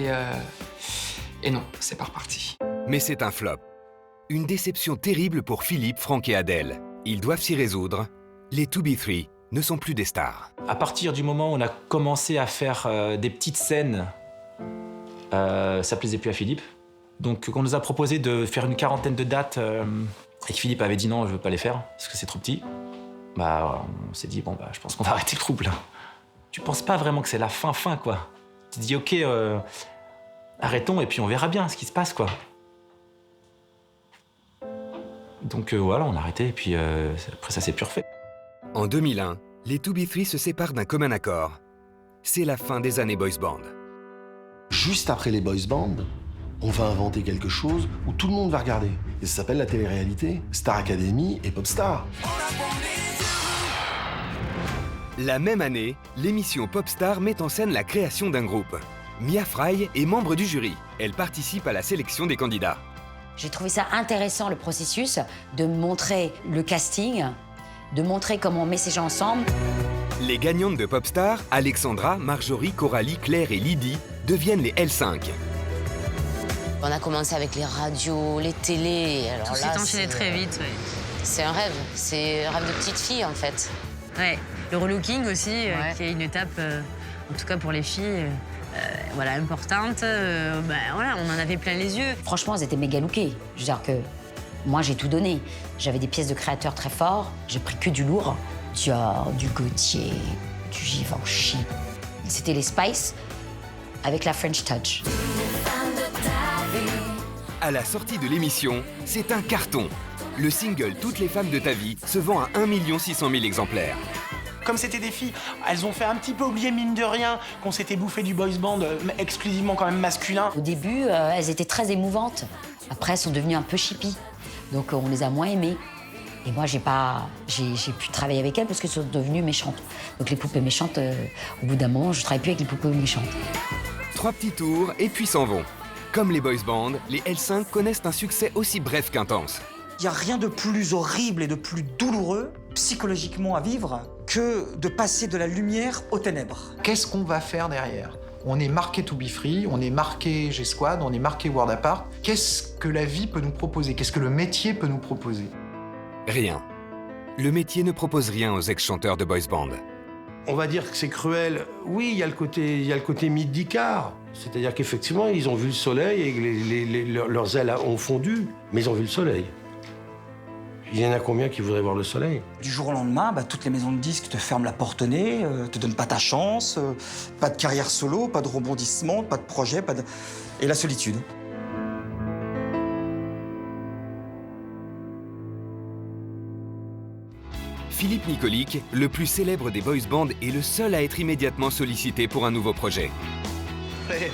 et non, c'est pas reparti. Mais c'est un flop. Une déception terrible pour Philippe, Franck et Adèle. Ils doivent s'y résoudre. Les 2B3 ne sont plus des stars. À partir du moment où on a commencé à faire des petites scènes, ça plaisait plus à Philippe. Donc on nous a proposé de faire une 40aine de dates et que Philippe avait dit non, je veux pas les faire parce que c'est trop petit. On s'est dit bon je pense qu'on va arrêter le trouble. Tu penses pas vraiment que c'est la fin quoi. Tu te dis ok, arrêtons et puis on verra bien ce qui se passe quoi. Donc voilà, on a arrêté et puis après ça s'est plus refait. En 2001, les 2B3 se séparent d'un commun accord. C'est la fin des années boys band. Juste après les boys bands, on va inventer quelque chose où tout le monde va regarder. Et ça s'appelle la télé-réalité, Star Academy et Popstar. La même année, l'émission Popstar met en scène la création d'un groupe. Mia Fry est membre du jury. Elle participe à la sélection des candidats. J'ai trouvé ça intéressant, le processus, de montrer le casting, de montrer comment on met ces gens ensemble. Les gagnantes de Popstar, Alexandra, Marjorie, Coralie, Claire et Lydie, deviennent les L5. On a commencé avec les radios, les télés. Alors tout s'est enchaîné très vite, ouais. C'est un rêve de petite fille en fait. Ouais, le relooking aussi, qui est une étape, en tout cas pour les filles, voilà, importante. Voilà, on en avait plein les yeux. Franchement, elles étaient méga lookées. Je veux dire que moi, j'ai tout donné. J'avais des pièces de créateurs très forts, j'ai pris que du lourd. Dior, du Gaultier, du Givenchy. C'était les Spice avec la French Touch. À la sortie de l'émission, c'est un carton. Le single « Toutes les femmes de ta vie » se vend à 1 600 000 exemplaires. Comme c'était des filles, elles ont fait un petit peu oublier, mine de rien, qu'on s'était bouffé du boys band exclusivement quand même masculin. Au début, elles étaient très émouvantes. Après, elles sont devenues un peu chippies. Donc on les a moins aimées. Et moi, j'ai pu travailler avec elles parce qu'elles sont devenues méchantes. Donc les poupées méchantes, au bout d'un moment, je travaille plus avec les poupées méchantes. 3 petits tours et puis s'en vont. Comme les boys bands, les L5 connaissent un succès aussi bref qu'intense. Il n'y a rien de plus horrible et de plus douloureux, psychologiquement à vivre, que de passer de la lumière aux ténèbres. Qu'est-ce qu'on va faire derrière ? On est marqué 2B3, on est marqué G-Squad, on est marqué World Apart. Qu'est-ce que la vie peut nous proposer ? Qu'est-ce que le métier peut nous proposer ? Rien. Le métier ne propose rien aux ex-chanteurs de boys band. On va dire que c'est cruel. Oui, il y a le côté mythe d'Icare. C'est-à-dire qu'effectivement, ils ont vu le soleil et que leurs ailes ont fondu, mais ils ont vu le soleil. Il y en a combien qui voudraient voir le soleil ? Du jour au lendemain, toutes les maisons de disques te ferment la porte au nez, te donnent pas ta chance, pas de carrière solo, pas de rebondissement, pas de projet, et la solitude. Philippe Nicolic, le plus célèbre des boys bands, est le seul à être immédiatement sollicité pour un nouveau projet.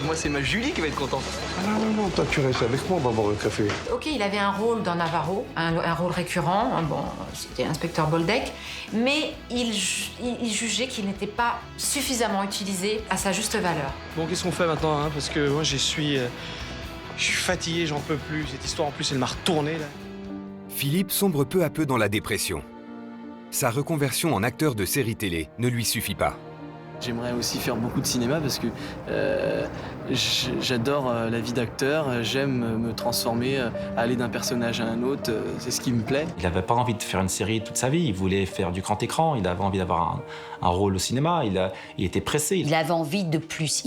Moi, c'est ma Julie qui va être contente. Non, toi, tu restes avec moi, on va boire le café. Ok, il avait un rôle dans Navarro, un rôle récurrent. Bon, c'était inspecteur Boldeck. Mais il jugeait qu'il n'était pas suffisamment utilisé à sa juste valeur. Bon, qu'est-ce qu'on fait maintenant, hein? Parce que moi, je suis fatigué, j'en peux plus. Cette histoire, en plus, elle m'a retourné, là. Philippe sombre peu à peu dans la dépression. Sa reconversion en acteur de série télé ne lui suffit pas. J'aimerais aussi faire beaucoup de cinéma parce que j'adore la vie d'acteur, j'aime me transformer, aller d'un personnage à un autre, c'est ce qui me plaît. Il n'avait pas envie de faire une série toute sa vie, il voulait faire du grand écran, il avait envie d'avoir un rôle au cinéma, il était pressé. Il avait envie de plus.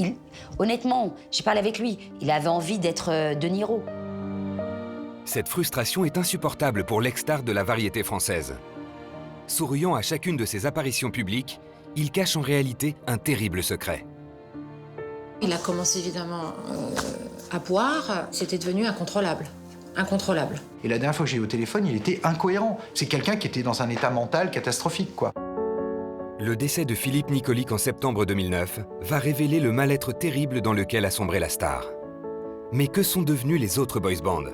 Honnêtement, j'ai parlé avec lui, il avait envie d'être De Niro. Cette frustration est insupportable pour l'ex-star de la variété française. Souriant à chacune de ses apparitions publiques, il cache en réalité un terrible secret. Il a commencé évidemment à boire, c'était devenu incontrôlable. Incontrôlable. Et la dernière fois que j'ai eu au téléphone, il était incohérent. C'est quelqu'un qui était dans un état mental catastrophique, quoi. Le décès de Philippe Nicolic en septembre 2009 va révéler le mal-être terrible dans lequel a sombré la star. Mais que sont devenus les autres boys bands ?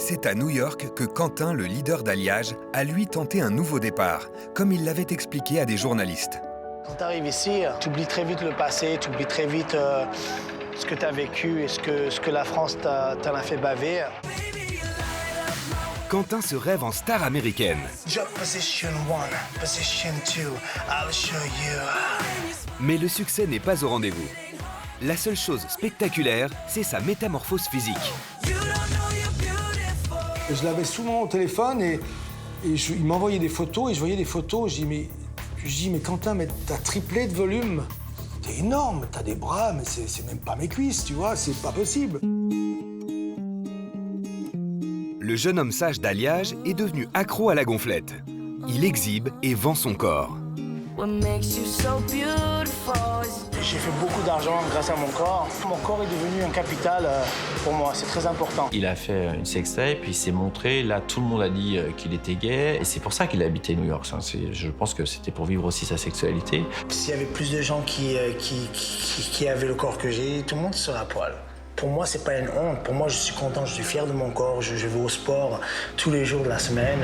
C'est à New York que Quentin, le leader d'Alliage, a lui tenté un nouveau départ, comme il l'avait expliqué à des journalistes. Quand tu arrives ici, tu oublies très vite le passé, tu oublies très vite ce que tu as vécu et ce que la France t'en a fait baver. Quentin se rêve en star américaine. Position 1, position 2, I'll show you. Mais le succès n'est pas au rendez-vous. La seule chose spectaculaire, c'est sa métamorphose physique. Je l'avais souvent au téléphone et il m'envoyait des photos et je voyais des photos. Je dis mais Quentin, mais t'as triplé de volume. T'es énorme, t'as des bras, mais c'est même pas mes cuisses, tu vois, c'est pas possible. Le jeune homme sage d'Alliage est devenu accro à la gonflette. Il exhibe et vend son corps. J'ai fait beaucoup d'argent grâce à mon corps. Mon corps est devenu un capital pour moi, c'est très important. Il a fait une sextape, il s'est montré, là tout le monde a dit qu'il était gay, et c'est pour ça qu'il a habité New York. Je pense que c'était pour vivre aussi sa sexualité. S'il y avait plus de gens qui avaient le corps que j'ai, tout le monde serait à poil. Pour moi, c'est pas une honte. Pour moi, je suis content, je suis fier de mon corps. Je vais au sport tous les jours de la semaine.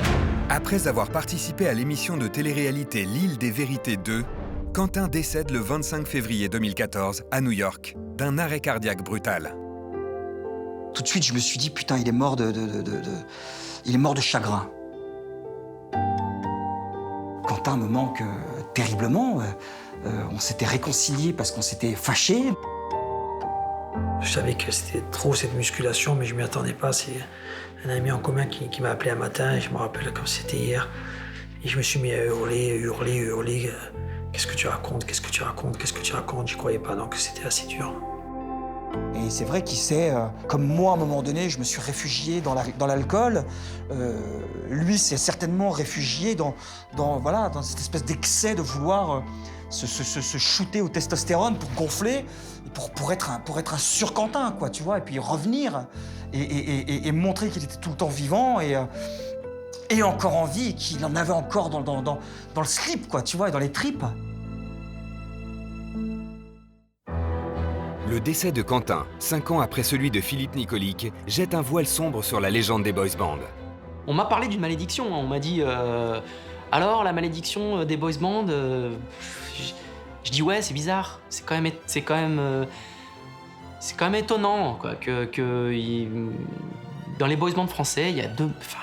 Après avoir participé à l'émission de télé-réalité L'île des vérités 2, Quentin décède le 25 février 2014 à New York d'un arrêt cardiaque brutal. Tout de suite, je me suis dit, putain, il est mort il est mort de chagrin. Quentin me manque terriblement. On s'était réconciliés parce qu'on s'était fâchés. Je savais que c'était trop cette musculation, mais je ne m'y attendais pas. C'est un ami en commun qui m'a appelé un matin, et je me rappelle comme c'était hier. Et je me suis mis à hurler. Qu'est-ce que tu racontes? Qu'est-ce que tu racontes? Qu'est-ce que tu racontes? J'y croyais pas, donc c'était assez dur. Et c'est vrai qu'il s'est, comme moi à un moment donné, je me suis réfugié dans l'alcool. Lui s'est certainement réfugié dans cette espèce d'excès de vouloir se shooter au testostérone pour gonfler, pour être un sur-Quentin, quoi, tu vois, et puis revenir et montrer qu'il était tout le temps vivant et encore en vie, et qu'il en avait encore dans le slip, quoi, tu vois, et dans les tripes. Le décès de Quentin, 5 ans après celui de Philippe Nicolic, jette un voile sombre sur la légende des boys bands. On m'a parlé d'une malédiction, on m'a dit alors la malédiction des boys bands, je dis ouais, c'est bizarre, c'est quand même étonnant quoi, que dans les boys bands français, il y a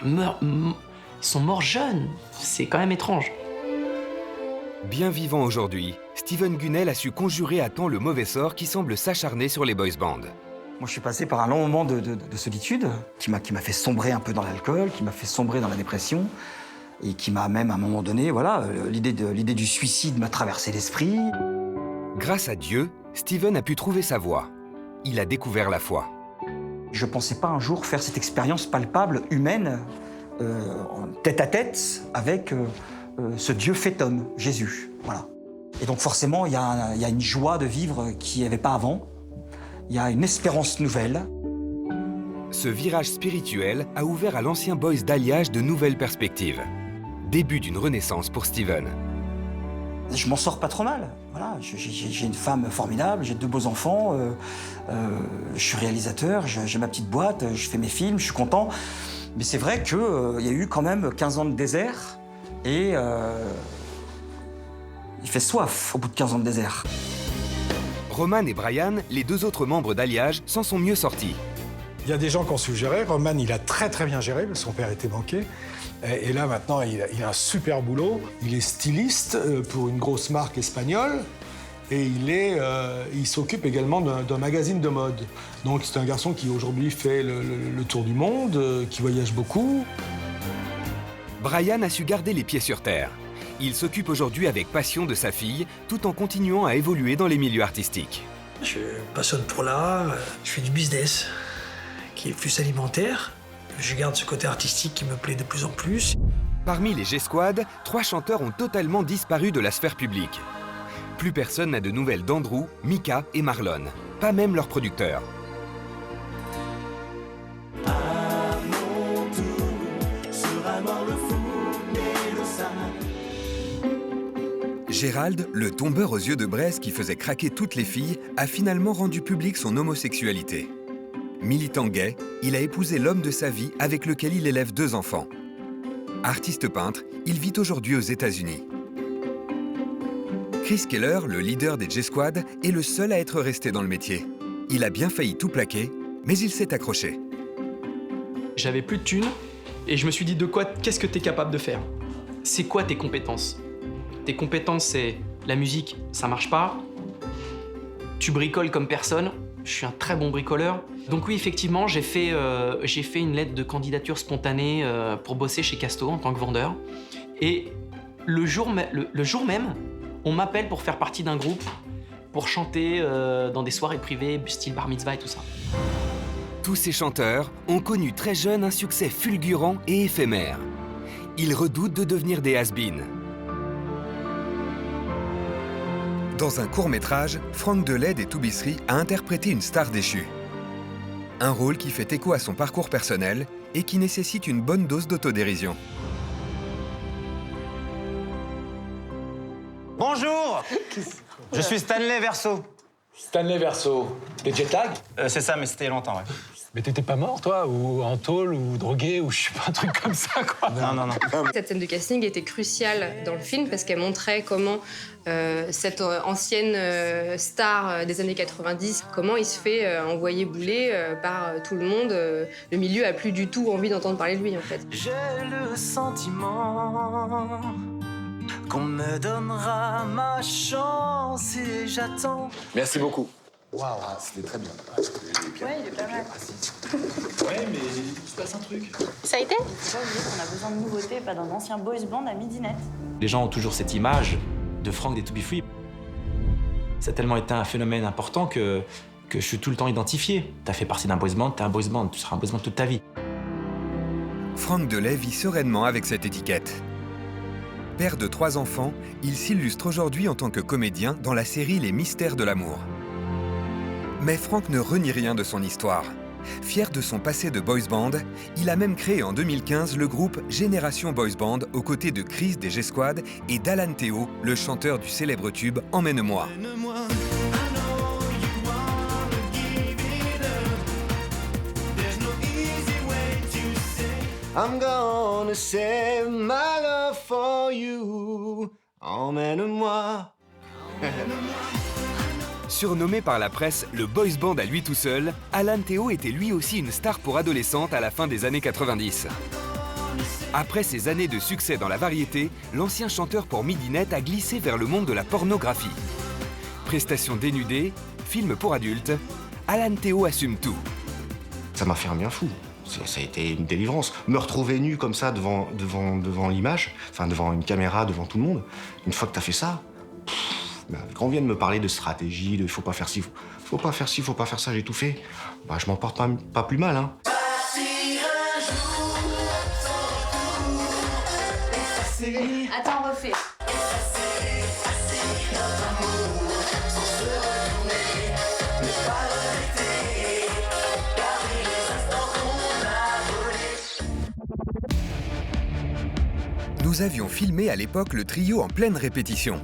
ils sont morts jeunes, c'est quand même étrange. Bien vivant aujourd'hui, Steven Gunnell a su conjurer à temps le mauvais sort qui semble s'acharner sur les boys bands. Moi, je suis passé par un long moment de solitude qui m'a fait sombrer un peu dans l'alcool, qui m'a fait sombrer dans la dépression et qui m'a même, à un moment donné, voilà, l'idée du suicide m'a traversé l'esprit. Grâce à Dieu, Steven a pu trouver sa voie. Il a découvert la foi. Je ne pensais pas un jour faire cette expérience palpable, humaine, tête à tête avec ce Dieu fait homme, Jésus. Voilà. Et donc forcément, il y a une joie de vivre qu'il n'y avait pas avant. Il y a une espérance nouvelle. Ce virage spirituel a ouvert à l'ancien boys d'Alliage de nouvelles perspectives. Début d'une renaissance pour Steven. Je m'en sors pas trop mal. Voilà, j'ai une femme formidable, j'ai 2 beaux enfants, je suis réalisateur, j'ai ma petite boîte, je fais mes films, je suis content. Mais c'est vrai qu'il y a eu quand même 15 ans de désert et il fait soif au bout de 15 ans de désert. Roman et Brian, les 2 autres membres d'Alliage, s'en sont mieux sortis. Il y a des gens qui ont su gérer. Roman, il a très très bien géré, parce que son père était banquier. Et là, maintenant, il a un super boulot. Il est styliste pour une grosse marque espagnole. Et il s'occupe également d'un magazine de mode. Donc c'est un garçon qui aujourd'hui fait le tour du monde, qui voyage beaucoup. Brian a su garder les pieds sur terre. Il s'occupe aujourd'hui avec passion de sa fille, tout en continuant à évoluer dans les milieux artistiques. Je passionne pour l'art, je fais du business, qui est plus alimentaire. Je garde ce côté artistique qui me plaît de plus en plus. Parmi les G-Squad, 3 chanteurs ont totalement disparu de la sphère publique. Plus personne n'a de nouvelles d'Andrew, Mika et Marlon, pas même leurs producteurs. Gérald, le tombeur aux yeux de braise qui faisait craquer toutes les filles, a finalement rendu public son homosexualité. Militant gay, il a épousé l'homme de sa vie avec lequel il élève 2 enfants. Artiste peintre, il vit aujourd'hui aux États-Unis. Chris Keller, le leader des G-Squad, est le seul à être resté dans le métier. Il a bien failli tout plaquer, mais il s'est accroché. J'avais plus de thunes et je me suis dit qu'est-ce que tu es capable de faire? C'est quoi tes compétences? Tes compétences, c'est la musique, ça marche pas. Tu bricoles comme personne. Je suis un très bon bricoleur. Donc oui, effectivement, j'ai fait une lettre de candidature spontanée pour bosser chez Casto en tant que vendeur. Et le jour même, on m'appelle pour faire partie d'un groupe, pour chanter dans des soirées privées, style bar mitzvah et tout ça. Tous ces chanteurs ont connu très jeunes un succès fulgurant et éphémère. Ils redoutent de devenir des has-beens. Dans un court-métrage, Franck Delay des Toubisseries a interprété une star déchue. Un rôle qui fait écho à son parcours personnel et qui nécessite une bonne dose d'autodérision. Bonjour. Je suis Stanley Verso. Stanley Verso. T'es jet lag? C'est ça, mais c'était il y a longtemps, ouais. Mais t'étais pas mort, toi? Ou en tôle, ou drogué, ou je sais pas, un truc comme ça, quoi. Non. Cette scène de casting était cruciale dans le film parce qu'elle montrait comment cette ancienne star des années 90, comment il se fait envoyer bouler par tout le monde. Le milieu a plus du tout envie d'entendre parler de lui, en fait. J'ai le sentiment qu'on me donnera ma chance et j'attends. Merci beaucoup. Waouh, c'était très bien. Ouais, il est pas mal. Ouais, mais il se passe un truc. Ça a été? Faut pas oublier qu'on a besoin de nouveautés, pas d'un ancien boys band à midi net. Les gens ont toujours cette image de Franck des To Be Free. Ça a tellement été un phénomène important que je suis tout le temps identifié. T'as fait partie d'un boys band, t'es un boys band, tu seras un boys band toute ta vie. Franck Delay vit sereinement avec cette étiquette. Père de 3 enfants, il s'illustre aujourd'hui en tant que comédien dans la série Les Mystères de l'amour. Mais Franck ne renie rien de son histoire. Fier de son passé de boys band, il a même créé en 2015 le groupe Génération Boys Band aux côtés de Chris des G-Squad et d'Alan Théo, le chanteur du célèbre tube Emmène-moi. I'm gonna save my love for you. Emmène-moi. Surnommé par la presse le boys band à lui tout seul, Alan Théo était lui aussi une star pour adolescentes à la fin des années 90. Après ses années de succès dans la variété, l'ancien chanteur pour Midinette a glissé vers le monde de la pornographie. Prestations dénudées, films pour adultes, Alan Théo assume tout. Ça m'a fait un bien fou. Ça a été une délivrance. Me retrouver nu comme ça devant l'image, enfin devant une caméra, devant tout le monde, une fois que t'as fait ça, quand on vient de me parler de stratégie, de faut pas faire ci, faut pas faire ci, faut pas faire ça, j'ai tout fait, bah, je m'en porte pas plus mal. Hein. Attends, refais. Nous avions filmé à l'époque le trio en pleine répétition.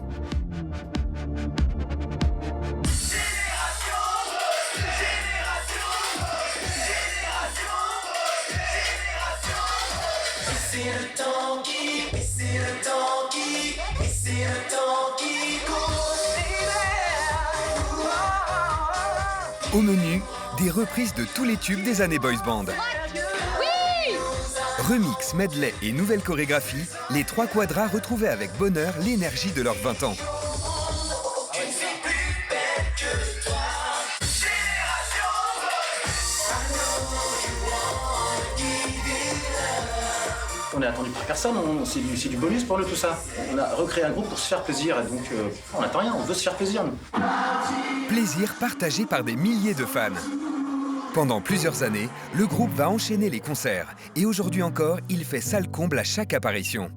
Au menu, des reprises de tous les tubes des années boys band. Remix, medley et nouvelle chorégraphie, les 3 quadras retrouvaient avec bonheur l'énergie de leurs 20 ans. On est attendu par personne, c'est du bonus pour nous tout ça. On a recréé un groupe pour se faire plaisir, et donc on n'attend rien, on veut se faire plaisir nous. Plaisir partagé par des milliers de fans. Pendant plusieurs années, le groupe va enchaîner les concerts et aujourd'hui encore, il fait salle comble à chaque apparition.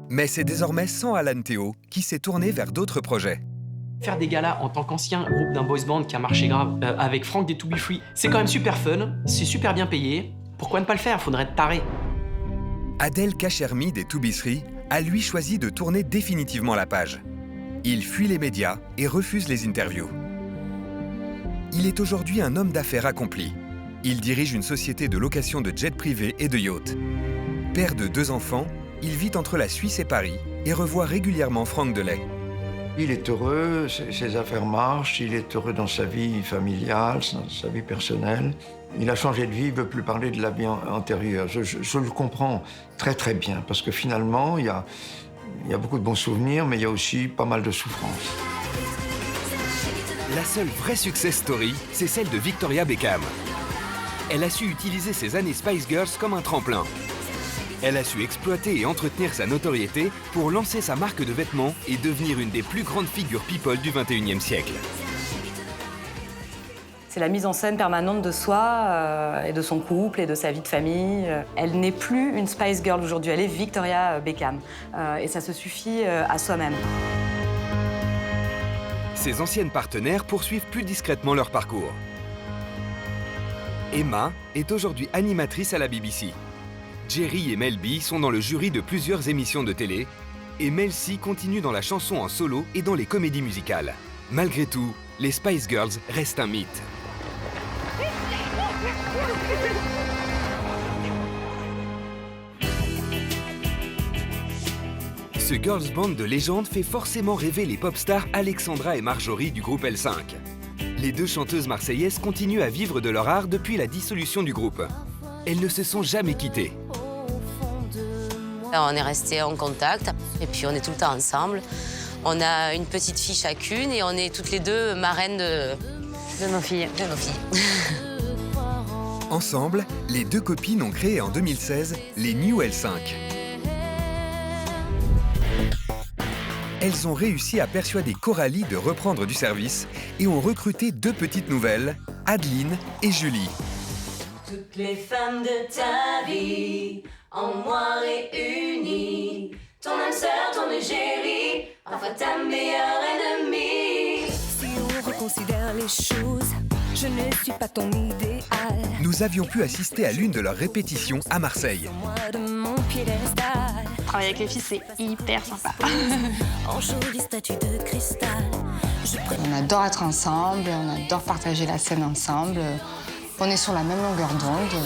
Mais c'est désormais sans Alan Théo qui s'est tourné vers d'autres projets. Faire des galas en tant qu'ancien groupe d'un boys band qui a marché grave avec Franck des To Be Free, c'est quand même super fun, c'est super bien payé. Pourquoi ne pas le faire? Faudrait être taré. Adel Kachermi des Toubisseries a lui choisi de tourner définitivement la page. Il fuit les médias et refuse les interviews. Il est aujourd'hui un homme d'affaires accompli. Il dirige une société de location de jets privés et de yachts. Père de 2 enfants, il vit entre la Suisse et Paris et revoit régulièrement Franck Delay. Il est heureux, ses affaires marchent, il est heureux dans sa vie familiale, sa vie personnelle. Il a changé de vie, il ne veut plus parler de la vie antérieure. Je le comprends très très bien, parce que finalement, il y a beaucoup de bons souvenirs, mais il y a aussi pas mal de souffrances. La seule vraie success story, c'est celle de Victoria Beckham. Elle a su utiliser ses années Spice Girls comme un tremplin. Elle a su exploiter et entretenir sa notoriété pour lancer sa marque de vêtements et devenir une des plus grandes figures people du XXIe siècle. C'est la mise en scène permanente de soi et de son couple et de sa vie de famille. Elle n'est plus une Spice Girl aujourd'hui, elle est Victoria Beckham. Et ça se suffit à soi-même. Ses anciennes partenaires poursuivent plus discrètement leur parcours. Emma est aujourd'hui animatrice à la BBC. Jerry et Mel B sont dans le jury de plusieurs émissions de télé, et Mel C continue dans la chanson en solo et dans les comédies musicales. Malgré tout, les Spice Girls restent un mythe. Ce girls band de légende fait forcément rêver les pop stars Alexandra et Marjorie du groupe L5. Les deux chanteuses marseillaises continuent à vivre de leur art depuis la dissolution du groupe. Elles ne se sont jamais quittées. On est restés en contact et puis on est tout le temps ensemble. On a une petite fille chacune et on est toutes les deux marraines de nos filles. Ensemble, les deux copines ont créé en 2016 les New L5. Elles ont réussi à persuader Coralie de reprendre du service et ont recruté deux petites nouvelles, Adeline et Julie. Toutes les femmes de ta vie, en moi réunies, ton âme sœur, ton égérie, parfois ta meilleure ennemie. Si on reconsidère les choses, je ne suis pas ton idéal. Nous avions pu assister à l'une de leurs répétitions à Marseille. Moi de mon piédestal. Travailler avec les filles, c'est hyper sympa. En jolie statue de cristal. On adore être ensemble, on adore partager la scène ensemble. On est sur la même longueur d'onde.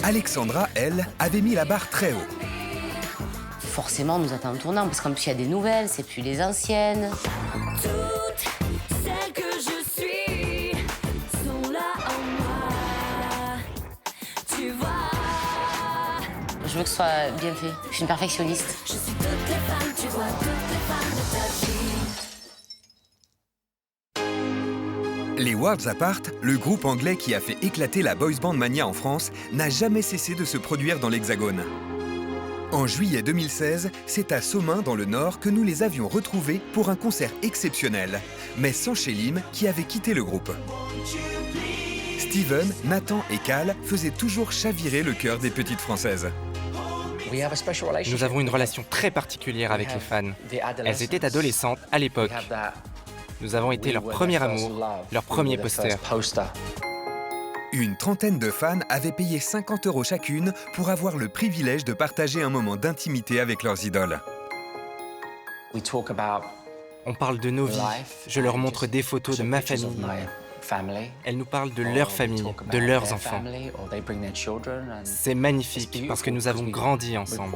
Alexandra, elle, avait mis la barre très haut. Forcément, on nous attend un tournant, parce qu'en plus, il y a des nouvelles, c'est plus les anciennes. Toutes celles que je suis sont là en moi. Tu vois. Je veux que ce soit bien fait. Je suis une perfectionniste. Je suis toutes les femmes, tu vois, toutes les femmes de ta vie. Les Worlds Apart, le groupe anglais qui a fait éclater la boys band mania en France, n'a jamais cessé de se produire dans l'Hexagone. En juillet 2016, c'est à Somain, dans le Nord, que nous les avions retrouvés pour un concert exceptionnel, mais sans Chélim, qui avait quitté le groupe. Steven, Nathan et Cal faisaient toujours chavirer le cœur des petites Françaises. Nous avons une relation très particulière avec les fans. Elles étaient adolescentes à l'époque. Nous avons été leur premier amour, leur premier poster. Une trentaine de fans avaient payé 50 € chacune pour avoir le privilège de partager un moment d'intimité avec leurs idoles. On parle de nos vies. Je leur montre des photos de ma famille. Elles nous parlent de leur famille, de leurs enfants. C'est magnifique parce que nous avons grandi ensemble.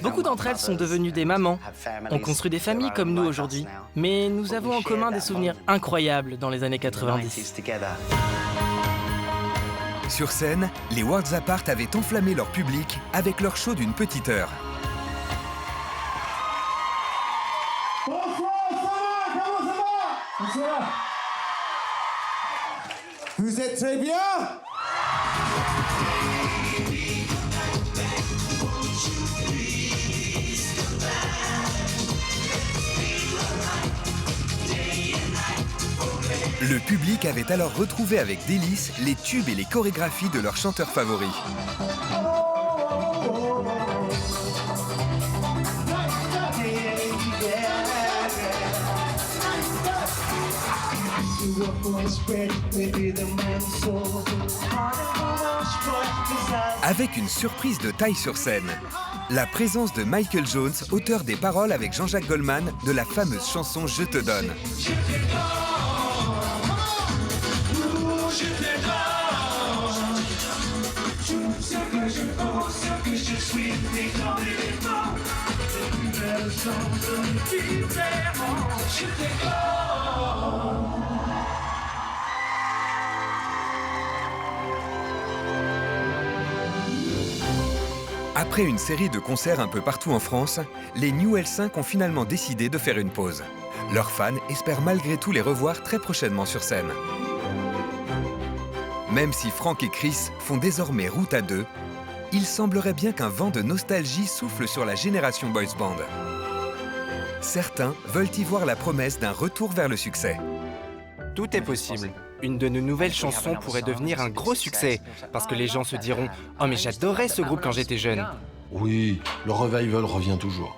Beaucoup d'entre elles sont devenues des mamans, ont construit des familles comme nous aujourd'hui, mais nous avons en commun des souvenirs incroyables dans les années 90. Sur scène, les Worlds Apart avaient enflammé leur public avec leur show d'une petite heure. Bonsoir, ça va? Comment ça va? Bonsoir. Vous êtes très bien? Le public avait alors retrouvé avec délice les tubes et les chorégraphies de leurs chanteurs favoris. Avec une surprise de taille sur scène, la présence de Michael Jones, auteur des paroles avec Jean-Jacques Goldman de la fameuse chanson « Je te donne ». Après une série de concerts un peu partout en France, les New L5 ont finalement décidé de faire une pause. Leurs fans espèrent malgré tout les revoir très prochainement sur scène. Même si Franck et Chris font désormais route à deux, il semblerait bien qu'un vent de nostalgie souffle sur la génération boys band. Certains veulent y voir la promesse d'un retour vers le succès. Tout est possible. Une de nos nouvelles chansons pourrait devenir un gros succès, parce que les gens se diront « Oh mais j'adorais ce groupe quand j'étais jeune ». Oui, le revival revient toujours.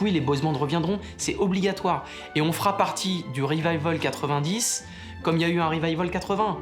Oui, les boys bands reviendront, c'est obligatoire. Et on fera partie du revival 90 comme il y a eu un revival 80.